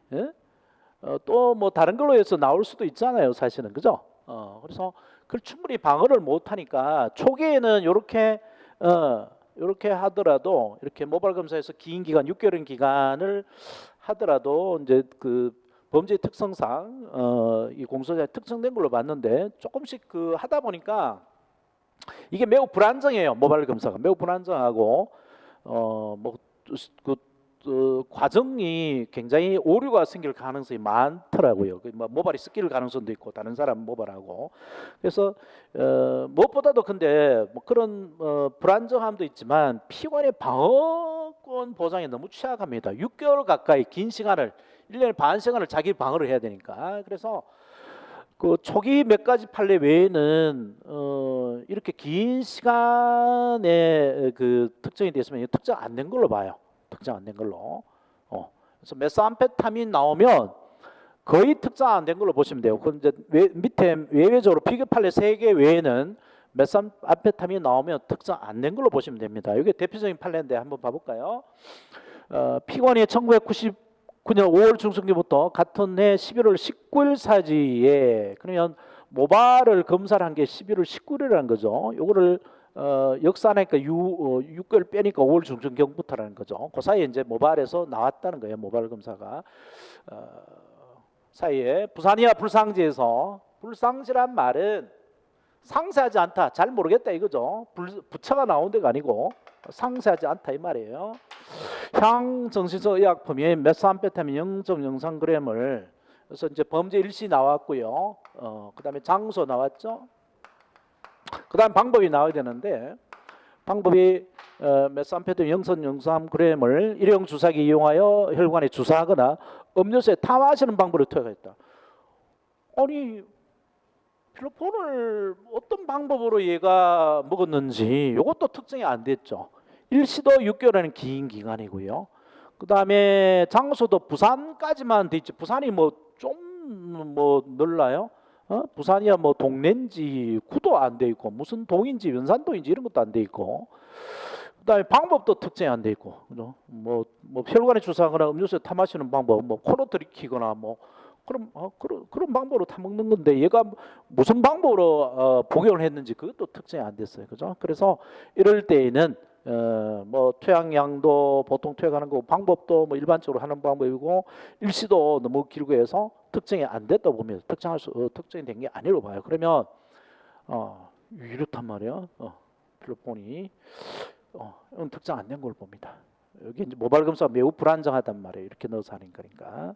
[SPEAKER 1] 또 뭐 다른 걸로 해서 나올 수도 있잖아요. 사실은 그죠? 그래서 그걸 충분히 방어를 못하니까 초기에는 이렇게 하더라도 이렇게 모발 검사에서 긴 기간 6개월인 기간을 하더라도 이제 그 범죄 특성상 이 공소장에 특정된 걸로 봤는데 조금씩 그 하다 보니까 이게 매우 불안정해요. 모발 검사가 매우 불안정하고 과정이 굉장히 오류가 생길 가능성이 많더라고요. 모발이 섞일 가능성도 있고 다른 사람 모발하고 그래서 무엇보다도 근데 뭐 그런 불안정함도 있지만 피고인의 방어권 보장에 너무 취약합니다. 6개월 가까이 긴 시간을 1년에 반 시간을 자기 방어를 해야 되니까 그래서 그 초기 몇 가지 판례 외에는 이렇게 긴 시간에 그 특정이 됐으면 특정 안 된 걸로 봐요. 특정 안 된 걸로. 그래서 메스암페타민 나오면 거의 특정 안 된 걸로 보시면 돼요. 그 이제 밑에 외외적으로 비교 판례 3개 외에는 메스암페타민 나오면 특정 안 된 걸로 보시면 됩니다. 이게 대표적인 판례인데 한번 봐볼까요? 피고인이 1999년 5월 중순기부터 같은 해 11월 19일 사이에 그러면 모발을 검사를 한 게 11월 19일이라는 거죠. 요거를 역산하니까 6개월 빼니까 5월 중순경부터라는 거죠. 그 사이에 이제 모발에서 나왔다는 거예요. 모발 검사가 사이에 부산이와 불상지에서 불상지란 말은 상세하지 않다. 잘 모르겠다 이거죠. 부처가 나온 데가 아니고 상세하지 않다 이 말이에요. 향정신성 의약품인 메스암페타민 0.03g을 그래서 이제 범죄 일시 나왔고요. 그다음에 장소 나왔죠. 그다음 방법이 나와야 되는데 방법이 메삼페타민 0.03g을 일회용 주사기 이용하여 혈관에 주사하거나 음료수에 타마시는 방법으로 투약했다. 아니 필로폰을 어떤 방법으로 얘가 먹었는지 이것도 특정이 안 됐죠. 일시도 6개월이라는 긴 기간이고요. 그 다음에 장소도 부산까지만 돼 있지. 부산이 뭐 좀 뭐 넓나요? 부산이야 뭐 동네인지 구도 안 돼 있고 무슨 동인지 연산동인지 이런 것도 안 돼 있고. 그다음에 방법도 특정이 안 돼 있고, 그죠? 뭐 혈관에 주사하거나 음료수에 타 마시는 방법, 뭐 코로 들이키거나 뭐 그런 방법으로 타 먹는 건데 얘가 무슨 방법으로 복용을 했는지 그것도 특정이 안 됐어요, 그죠? 그래서 이럴 때에는 뭐 투약량도 보통 투약하는 거 방법도 뭐 일반적으로 하는 방법이고 일시도 너무 길고 해서 특정이 안 됐다 보면 특정이 된 게 아니라고 봐요. 그러면 이렇단 말이에요. 필로폰이 특정 안 된 걸 봅니다. 여기 이제 모발 검사가 매우 불안정하단 말이에요. 이렇게 넣어서 하는 거니까.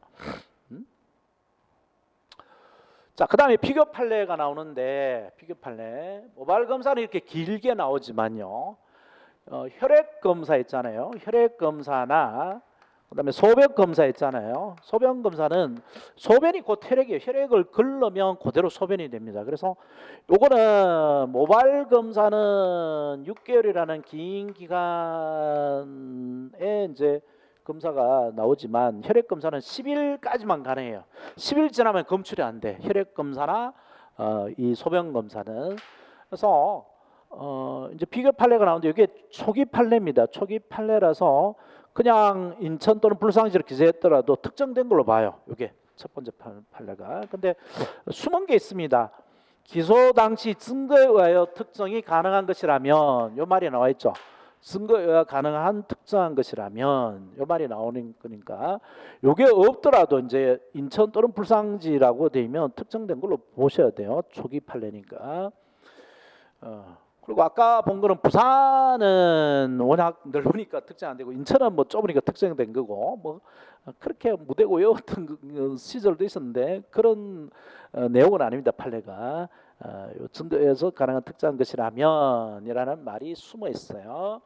[SPEAKER 1] 자, 그 다음에 비교 판례가 나오는데 비교 판례 모발 검사는 이렇게 길게 나오지만요. 혈액 검사 있잖아요. 혈액 검사나 그다음에 소변 검사 있잖아요. 소변 검사는 소변이 곧 혈액이에요. 혈액을 걸르면 그대로 소변이 됩니다. 그래서 요거는 모발 검사는 6개월이라는 긴 기간에 이제 검사가 나오지만 혈액 검사는 10일까지만 가능해요. 10일 지나면 검출이 안 돼. 혈액 검사나 이 소변 검사는. 그래서 이제 비교 판례가 나오는데 이게 초기 판례입니다. 초기 판례라서 그냥 인천 또는 불상지를 기재했더라도 특정된 걸로 봐요. 이게 첫 번째 판례가. 근데 숨은 게 있습니다. 기소 당시 증거에 의하여 특정이 가능한 것이라면 요 말이 나와 있죠. 증거에 의하여 가능한 특정한 것이라면 요 말이 나오는 거니까 요게 없더라도 이제 인천 또는 불상지라고 되면 특정된 걸로 보셔야 돼요. 초기 판례니까. 그리고 아까 본 거는 부산은 워낙 넓으니까 특정 안 되고 인천은 뭐 좁으니까 특정된 거고 뭐 그렇게 무대 고요했던 시절도 있었는데 그런 내용은 아닙니다. 판례가 요 정도에서 가능한 특정한 것이라면이라는 말이 숨어 있어요.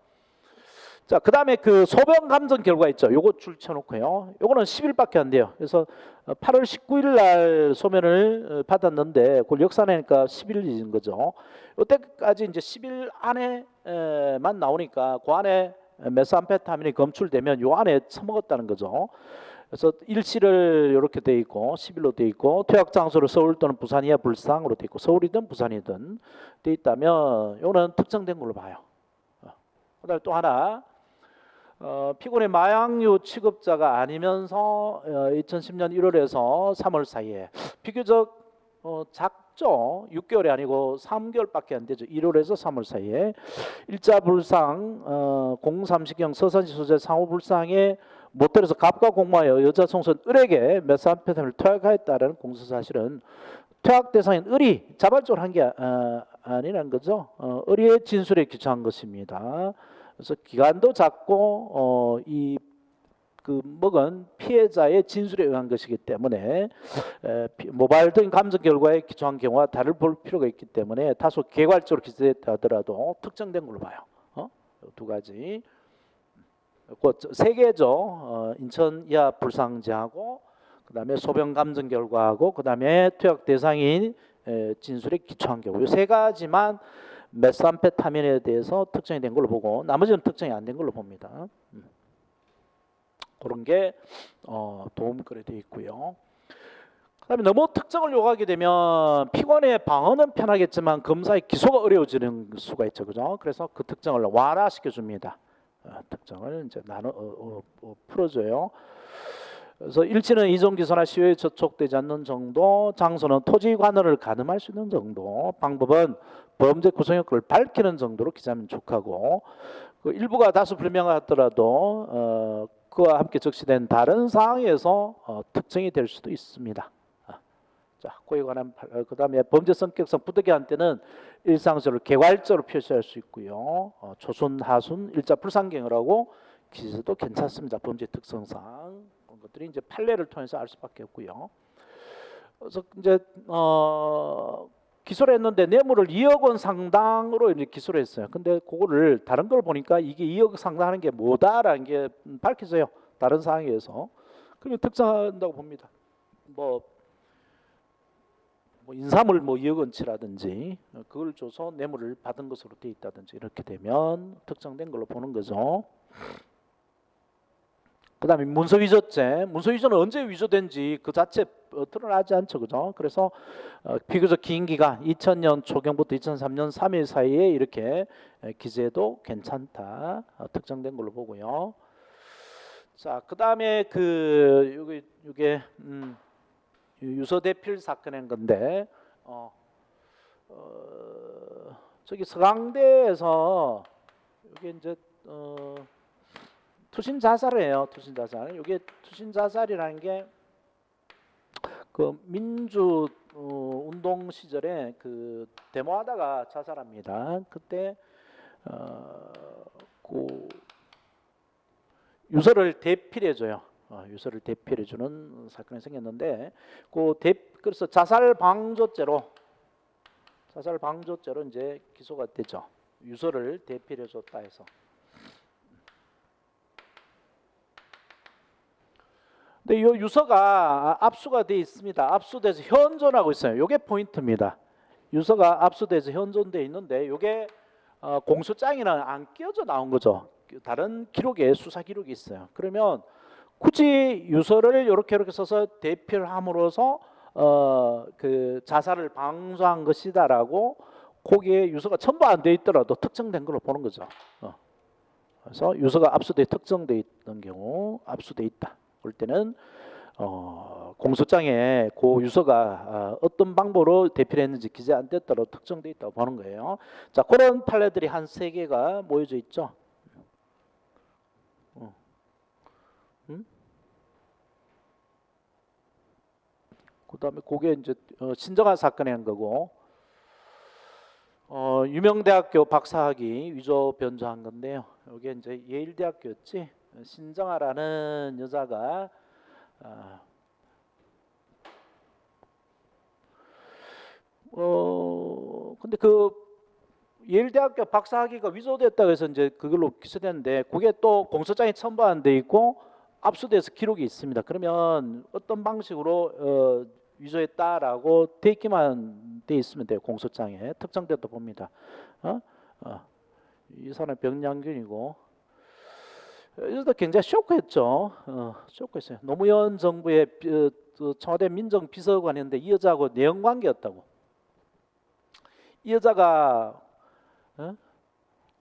[SPEAKER 1] 자, 그 다음에 그 소변 감정 결과 있죠. 요거 줄 쳐놓고요. 요거는 10일밖에 안 돼요. 그래서 8월 19일 날 소변을 받았는데 그걸 역산하니까 10일 잊은 거죠. 이때까지 이제 10일 안에만 나오니까 그 안에 메스암페타민이 검출되면 요 안에 처먹었다는 거죠. 그래서 일시를 이렇게 돼 있고 10일로 돼 있고 투약 장소를 서울 또는 부산이야 불상으로 돼 있고 서울이든 부산이든 돼 있다면 요거는 특정된 걸로 봐요. 그다음에 또 하나 피곤의 마약류 취급자가 아니면서 2010년 1월에서 3월 사이에 비교적 작죠. 6개월이 아니고 3개월밖에 안 되죠. 1월에서 3월 사이에 일자 불상 공삼시경 서산시 소재 상호 불상에 모텔에서 갑과 공모하여 여자 청소년 을에게 메스암페타민을 투약하였다는 공소 사실은 투약 대상인 을이 자발적으로 한 게 아니라는 거죠. 을의 진술에 기초한 것입니다. 그래서 기간도 작고 이 그 먹은 피해자의 진술에 의한 것이기 때문에 모발적인 감정 결과에 기초한 경우와 다를 볼 필요가 있기 때문에 다소 개괄적으로 기재했다 하더라도 특정된 걸로 봐요. 두 가지. 세 개죠. 인천 이하 불상제하고 그다음에 소변 감정 결과하고 그다음에 투약 대상인 진술에 기초한 경우 이 세 가지만 메스암페타민에 대해서 특정이 된 걸로 보고 나머지는 특정이 안 된 걸로 봅니다. 그런 게 도움거리 되어 있고요. 그다음에 너무 특정을 요구하게 되면 피고인의 방어는 편하겠지만 검사의 기소가 어려워지는 수가 있죠, 그죠? 그래서 그 특정을 완화시켜 줍니다. 특정을 이제 풀어줘요. 그래서 일치는 이종 기소나 시효에 저촉되지 않는 정도, 장소는 토지 관할을 가늠할 수 있는 정도, 방법은 범죄 구성 여건을 밝히는 정도로 기재하면 족하고 그 일부가 다수 불명하더라도 그와 함께 적시된 다른 사항에서 특정이 될 수도 있습니다. 자, 그에 관한 그다음에 범죄 성격상 부득이한 때는 일상적으로 개괄적으로 표시할 수 있고요. 초순, 하순, 일자 불상경이라고 기재도 괜찮습니다. 범죄 특성상 그런 것들이 이제 판례를 통해서 알 수밖에 없고요. 그래서 이제 기소를 했는데 뇌물을 2억 원 상당으로 이제 기소를 했어요. 근데 그거를 다른 걸 보니까 이게 2억 상당하는 게 뭐다라는 게 밝혀져요. 다른 사항에서. 그러면 특정한다고 봅니다. 뭐 인사물 2억 원치라든지 그걸 줘서 뇌물을 받은 것으로 돼 있다든지 이렇게 되면 특정된 걸로 보는 거죠. 그다음에 문서위조죄. 문서위조는 언제 위조된지 그 자체 드러나지 않죠, 그죠? 그래서 비교적 긴 기간 2000년 초경부터 2003년 3일 사이에 이렇게 기재도 괜찮다, 특정된 걸로 보고요. 자, 그다음에 이게 유서 대필 사건인 건데 저기 서강대에서 이게 이제 투신 자살이에요. 투신 자살. 이게 투신 자살이라는 게 그 민주 운동 시절에 그 데모하다가 자살합니다. 그때 그 유서를 대필해줘요. 유서를 대필해주는 사건이 생겼는데 그래서 자살 방조죄로 이제 기소가 되죠. 유서를 대필해줬다 해서. 근데 이 유서가 압수가 돼 있습니다. 압수돼서 현존하고 있어요. 이게 포인트입니다. 유서가 압수돼서 현존돼 있는데 이게 공소장에는 안 끼어져 나온 거죠. 다른 기록에 수사 기록이 있어요. 그러면 굳이 유서를 이렇게 써서 대필함으로써 그 자살을 방조한 것이다라고 거기에 유서가 첨부 안 돼 있더라도 특정된 걸로 보는 거죠. 그래서 유서가 압수돼 특정돼 있던 경우 압수돼 있다. 그럴 때는 공소장에 그 유서가 어떤 방법으로 대필했는지 기재 안 됐더라도 특정돼 있다고 보는 거예요. 자, 그런 판례들이 한 3개가 모여져 있죠. 그다음에 그게 이제 신정한 사건이라는 거고, 유명대학교 박사학위 위조 변조한 건데요. 이게 이제 예일대학교였지. 신정아라는 여자가 근데 그 예일대학교 박사학위가 위조됐다고 해서 이제 그걸로 기소됐는데 그게 또 공소장에 첨부 안 돼 있고 압수돼서 기록이 있습니다. 그러면 어떤 방식으로 위조했다라고 돼 있기만 돼 있으면 돼요. 공소장에 특정돼도 봅니다. 이 사람 병량균이고. 이것도 굉장히 쇼크했죠. 쇼크했어요. 노무현 정부의 청와대 민정비서관이었는데 이 여자하고 내연관계였다고. 이 여자가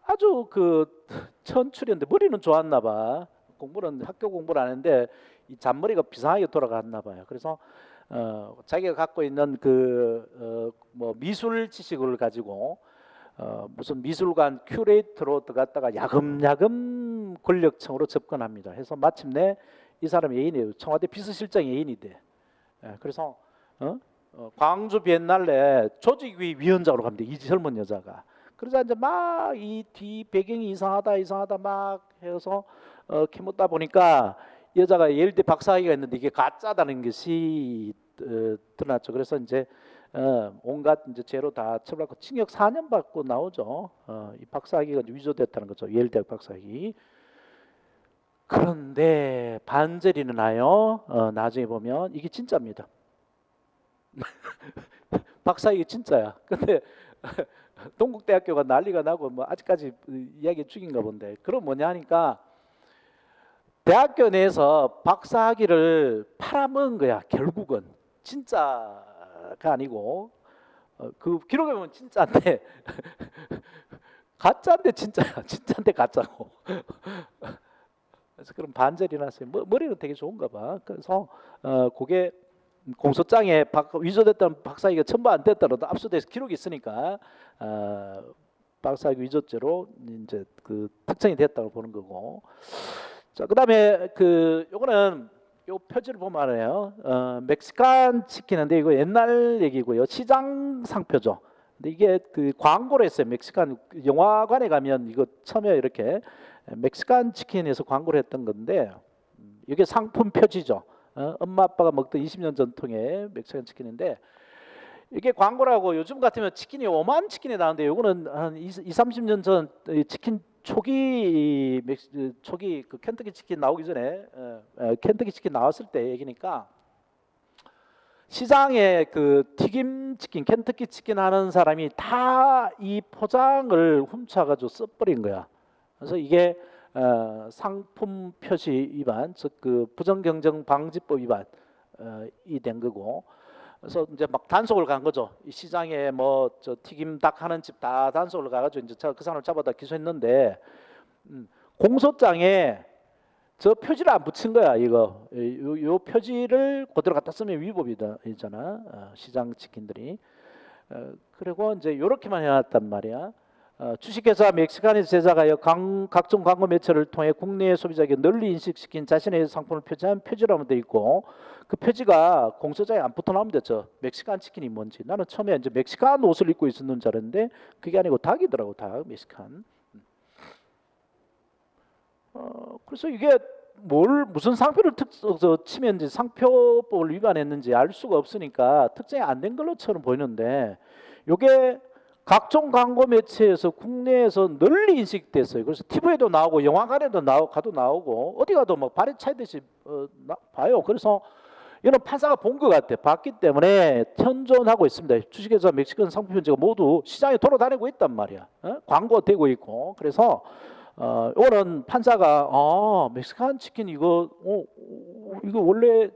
[SPEAKER 1] 아주 그 천출이었는데 머리는 좋았나 봐. 학교 공부를 안 했는데 이 잔머리가 비상하게 돌아갔나 봐요. 그래서 자기가 갖고 있는 뭐 미술 지식을 가지고 무슨 미술관 큐레이터로 들어갔다가 야금야금 권력층으로 접근합니다. 해서 마침내 이 사람이 애인이에요. 청와대 비서실장 애인이 돼. 그래서 광주 비엔날레 조직위 위원장으로 갑니다. 이 젊은 여자가. 그러자 이제 막 이 뒤 배경이 이상하다 막 해서 캐묻다 보니까 여자가 예일대 박사학위가 있는데 이게 가짜다는 것이 드러났죠. 그래서 이제 온갖 이제 죄로 다 처벌받고 징역 4년 받고 나오죠. 이 박사학위가 위조됐다는 거죠. 예일대학 박사학위. 그런데 반절이 나요. 나중에 보면 이게 진짜입니다. 박사학위 진짜야. 근데 동국대학교가 난리가 나고 뭐 아직까지 이야기 중인가 본데. 그럼 뭐냐 하니까 대학교 내에서 박사학위를 팔아먹은 거야. 결국은 진짜가 아니고 그 기록에 보면 진짜인데 가짜인데 진짜야. 진짜인데 가짜고. 그래서 그런 반절이 났어요. 머리는 되게 좋은가 봐. 그래서 그게 공소장에 위조됐다는 박사학위가 첨부 안 됐더라도 압수돼서 기록이 있으니까 박사학위 위조죄로 이제 그 특정이 됐다고 보는 거고. 자, 그다음에 요거는 요 표지를 보면 알아요. 멕시칸 치킨인데 이거 옛날 얘기고요. 시장 상표죠. 근데 이게 그 광고를 했어요. 멕시칸 영화관에 가면 이거 처음에 이렇게 멕시칸 치킨에서 광고를 했던 건데 이게 상품 표지죠. 엄마 아빠가 먹던 20년 전통의 멕시칸 치킨인데 이게 광고라고 요즘 같으면 치킨이 5만 치킨이 나오는데 요거는 한 30년 전 치킨 초기 그 켄터키 치킨 나오기 전에 켄터키 치킨 나왔을 때 얘기니까 시장에 그 튀김 치킨, 켄터키 치킨 하는 사람이 다 이 포장을 훔쳐가지고 써버린 거야. 그래서 이게 상품 표시 위반, 즉 그 부정경쟁 방지법 위반이 된 거고. 그래서 이제 막 단속을 간 거죠. 이 시장에 뭐 저 튀김닭 하는 집 다 단속을 가가지고 이제 그 사람을 잡아다 기소했는데 공소장에 저 표지를 안 붙인 거야. 이거 요 표지를 그대로 갖다 쓰면 위법이잖아. 시장 치킨들이. 그리고 이제 요렇게만 해놨단 말이야. 주식회사 멕시칸에서 제작하여 각종 광고 매체를 통해 국내 소비자에게 널리 인식시킨 자신의 상품을 표지한 표지라면 돼 있고 그 표지가 공소장에 안 붙어 나오면 되죠. 멕시칸 치킨이 뭔지. 나는 처음에 이제 멕시칸 옷을 입고 있었는 줄 알았는데 그게 아니고 닭이더라고. 닭 멕시칸. 그래서 이게 무슨 상표를 치면 이제 상표법을 위반했는지 알 수가 없으니까 특정이 안 된 걸로처럼 보이는데 이게 각종 광고 매체에서 국내에서 널리 인식됐어요. 그래서 TV에도 나오고 영화관에도 나오고 어디 가도 막 발에 차이듯이 봐요. 그래서 이런 판사가 본 것 같아. 봤기 때문에 현존하고 있습니다. 주식회사 멕시칸 상품 표지가 모두 시장에 돌아다니고 있단 말이야. 광고되고 있고. 그래서 이거는 판사가 멕시칸 치킨 이거 원래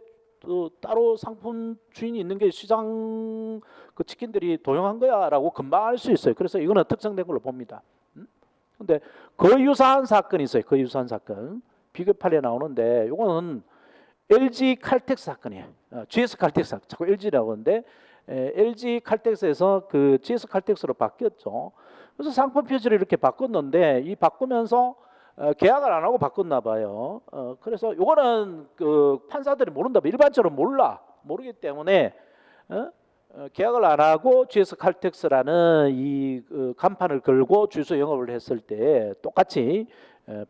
[SPEAKER 1] 따로 상품 주인이 있는 게 시장 그 치킨들이 도용한 거야라고 금방 알 수 있어요. 그래서 이거는 특정된 걸로 봅니다. 근데 거의 유사한 사건이 있어요. 거의 유사한 사건 비교 판례 나오는데 이거는 LG 칼텍스 사건이에요. GS 칼텍스 사건. 자꾸 LG라고 하는데 LG 칼텍스에서 그 GS 칼텍스로 바뀌었죠. 그래서 상품 표지를 이렇게 바꿨는데 이 바꾸면서 계약을 안 하고 바꿨나 봐요. 그래서 이거는 그 판사들이 모른다. 일반적으로 모르기 때문에 계약을 안 하고 GS 칼텍스라는 이 간판을 걸고 주유소 영업을 했을 때 똑같이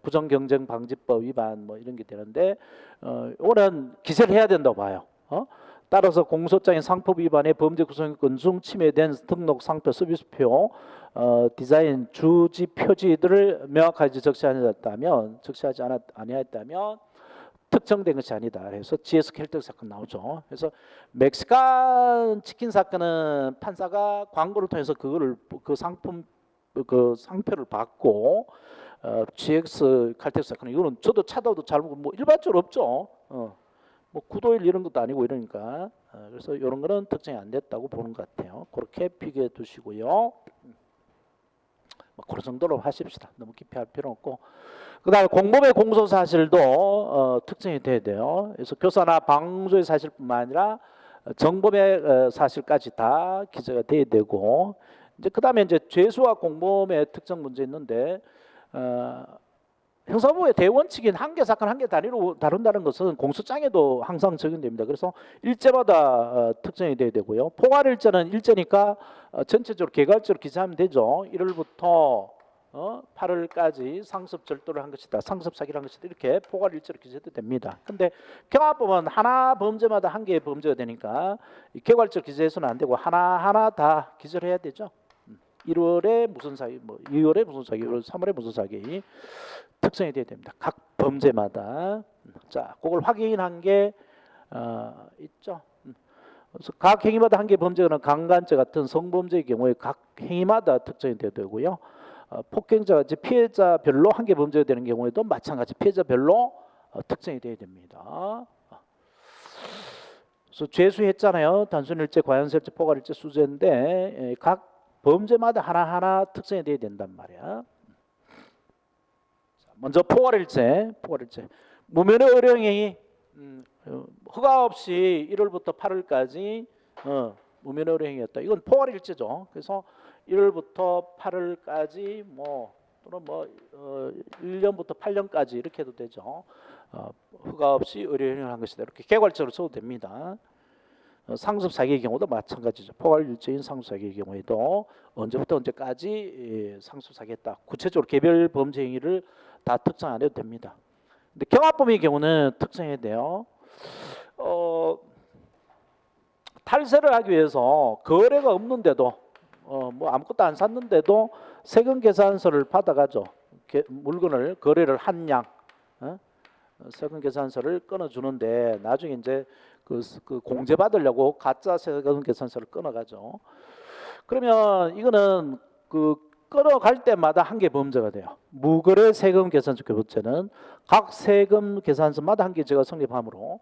[SPEAKER 1] 부정경쟁 방지법 위반 뭐 이런 게 되는데 이거는 기소를 해야 된다고 봐요. 따라서 공소장의 상법 위반의 범죄 구성요건 중 침해된 등록 상표 서비스표 디자인 주지 표지들을 명확하게 적시하지 아니했다면 특정된 것이 아니다. 그래서 GS 캘텍 사건 나오죠. 그래서 멕시칸 치킨 사건은 판사가 광고를 통해서 그 상품 그 상표를 받고 GX 칼텍 사건 이거는 저도 찾아도 잘 뭐 일반적으로 없죠. 뭐 구도일 이런 것도 아니고 이러니까 그래서 이런 거는 특정이 안 됐다고 보는 것 같아요. 그렇게 비교해 두시고요. 뭐 그런 정도로 하십시다. 너무 깊이 할 필요 없고. 그다음에 공범의 공소 사실도 특정이 돼야 돼요. 그래서 교사나 방조의 사실뿐만 아니라 정범의 사실까지 다 기재가 돼야 되고 이제 그다음에 이제 죄수와 공범의 특정 문제 있는데 형사법의 대원칙인 한 개 사건 한 개 단위로 다룬다는 것은 공소장에도 항상 적용됩니다. 그래서 일제마다 특정이 돼야 되고요. 포괄 일제는 일제니까 전체적으로 개괄적으로 기재하면 되죠. 1월부터 8월까지 상습 절도를 한 것이다. 상습 사기를 한 것이다. 이렇게 포괄 일제로 기재해도 됩니다. 근데 경합법은 하나 범죄마다 한 개의 범죄가 되니까 개괄적으로 기재해서는 안 되고 하나하나 다 기재를 해야 되죠. 1월에 무슨 사기, 뭐 2월에 무슨 사기, 3월에 무슨 사기 특성이 돼야 됩니다. 각 범죄마다. 자, 그걸 확인한 게 있죠. 그래서 각 행위마다 한 개 범죄는 강간죄 같은 성범죄의 경우에 각 행위마다 특정이 돼야 되고요. 폭행자, 피해자별로 한 개 범죄가 되는 경우에도 마찬가지 피해자별로 특정이 돼야 됩니다. 그래서 죄수했잖아요. 단순일제, 과연설제, 포괄일제, 수재인데 각 범죄마다 하나하나 특정이 돼야 된단 말이야. 먼저 포괄일제. 무면의 의뢰행위 허가 없이 1월부터 8월까지 무면의 의뢰행위였다. 이건 포괄일제죠. 그래서 1월부터 8월까지 또는 1년부터 8년까지 이렇게 해도 되죠. 허가 없이 의뢰행위를 한 것이다. 이렇게 개괄적으로 써도 됩니다. 상습 사기의 경우도 마찬가지죠. 포괄일제인 상습 사기의 경우에도 언제부터 언제까지 상습 사기했다. 구체적으로 개별 범죄 행위를 다 특정 안 해도 됩니다. 근데 경합범의 경우는 특정해야 돼요. 탈세를 하기 위해서 거래가 없는데도 뭐 아무것도 안 샀는데도 세금 계산서를 받아가죠. 물건을 거래를 한 양 세금 계산서를 끊어주는데 나중에 이제 그 공제 받으려고 가짜 세금 계산서를 끊어가죠. 그러면 이거는 그 끊어갈 때마다 한 개 범죄가 돼요. 무거래 세금 계산서 교부죄는 각 세금 계산서마다 한 개제가 성립하므로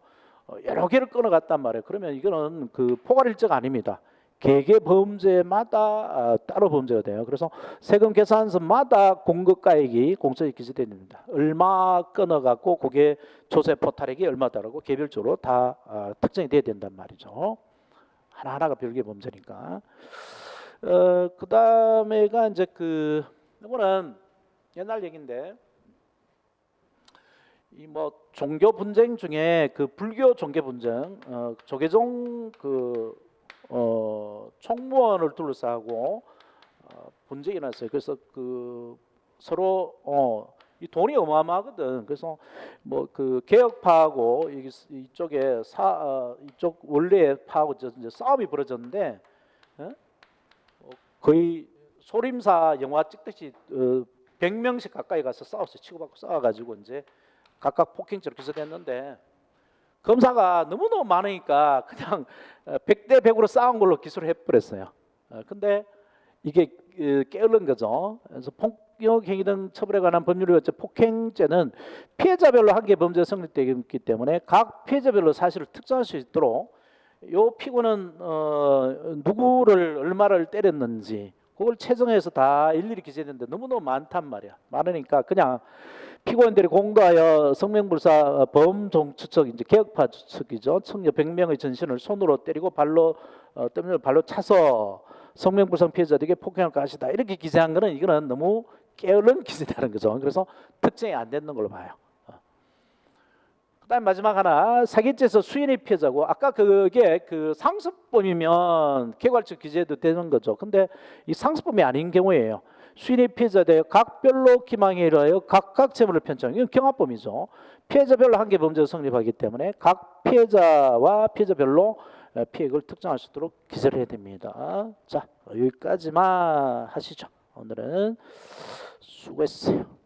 [SPEAKER 1] 여러 개를 끊어갔단 말이에요. 그러면 이거는 그 포괄일죄가 아닙니다. 개개 범죄마다 따로 범죄가 돼요. 그래서 세금 계산서마다 공급가액이 공소에 기재됩니다. 얼마 끊어갖고 그게 조세 포탈액이 얼마다라고 개별적으로 다 특정이 돼야 된단 말이죠. 하나하나가 별개 범죄니까. 그 다음에가 이제 이거는 옛날 얘기인데 이 뭐 종교 분쟁 중에 그 불교 종교 분쟁 조계종 총무원을 둘러싸고 분쟁이 났어요. 그래서 서로 이 돈이 어마어마하거든. 그래서 뭐 개혁파하고 이쪽에 이쪽 원래파하고 이제 싸움이 벌어졌는데 거의 소림사 영화 찍듯이 100명씩 가까이 가서 싸웠어요. 치고받고 싸워가지고 이제 각각 폭행죄로 기소됐는데 검사가 너무너무 많으니까 그냥 100대 100으로 싸운 걸로 기소를 해버렸어요. 근데 이게 게으른 거죠. 그래서 폭력행위 등 처벌에 관한 법률에 의해 폭행죄는 피해자별로 한 개 범죄가 성립되기 때문에 각 피해자별로 사실을 특정할 수 있도록 요 피고는 누구를 얼마를 때렸는지 그걸 채정해서 다 일일이 기재되는데 너무너무 많단 말이야. 많으니까 그냥 피고인들이 공도하여 성명불사 범종 추측 이제 개혁파 추측이죠. 청녀 100명의 전신을 손으로 때리고 발로 발로 차서 성명불상 피해자들에게 폭행할 것이다. 이렇게 기재한 거는 이거는 너무 게으른 기재라는 거죠. 그래서 특정이 안 되는 걸로 봐요. 그다음 마지막 하나 사기죄에서 수인이 피해자고 아까 그게 상습범이면 개괄적 기재도 되는 거죠. 근데 이 상습범이 아닌 경우에요. 수인이 피해자되 각별로 기망에 의하여 각각 재물을 편취하는 이건 경합범이죠. 피해자별로 한 개 범죄가 성립하기 때문에 각 피해자와 피해자별로 피해액을 특정할 수 있도록 기재를 해야 됩니다. 자 여기까지만 하시죠. 오늘은 수고했어요.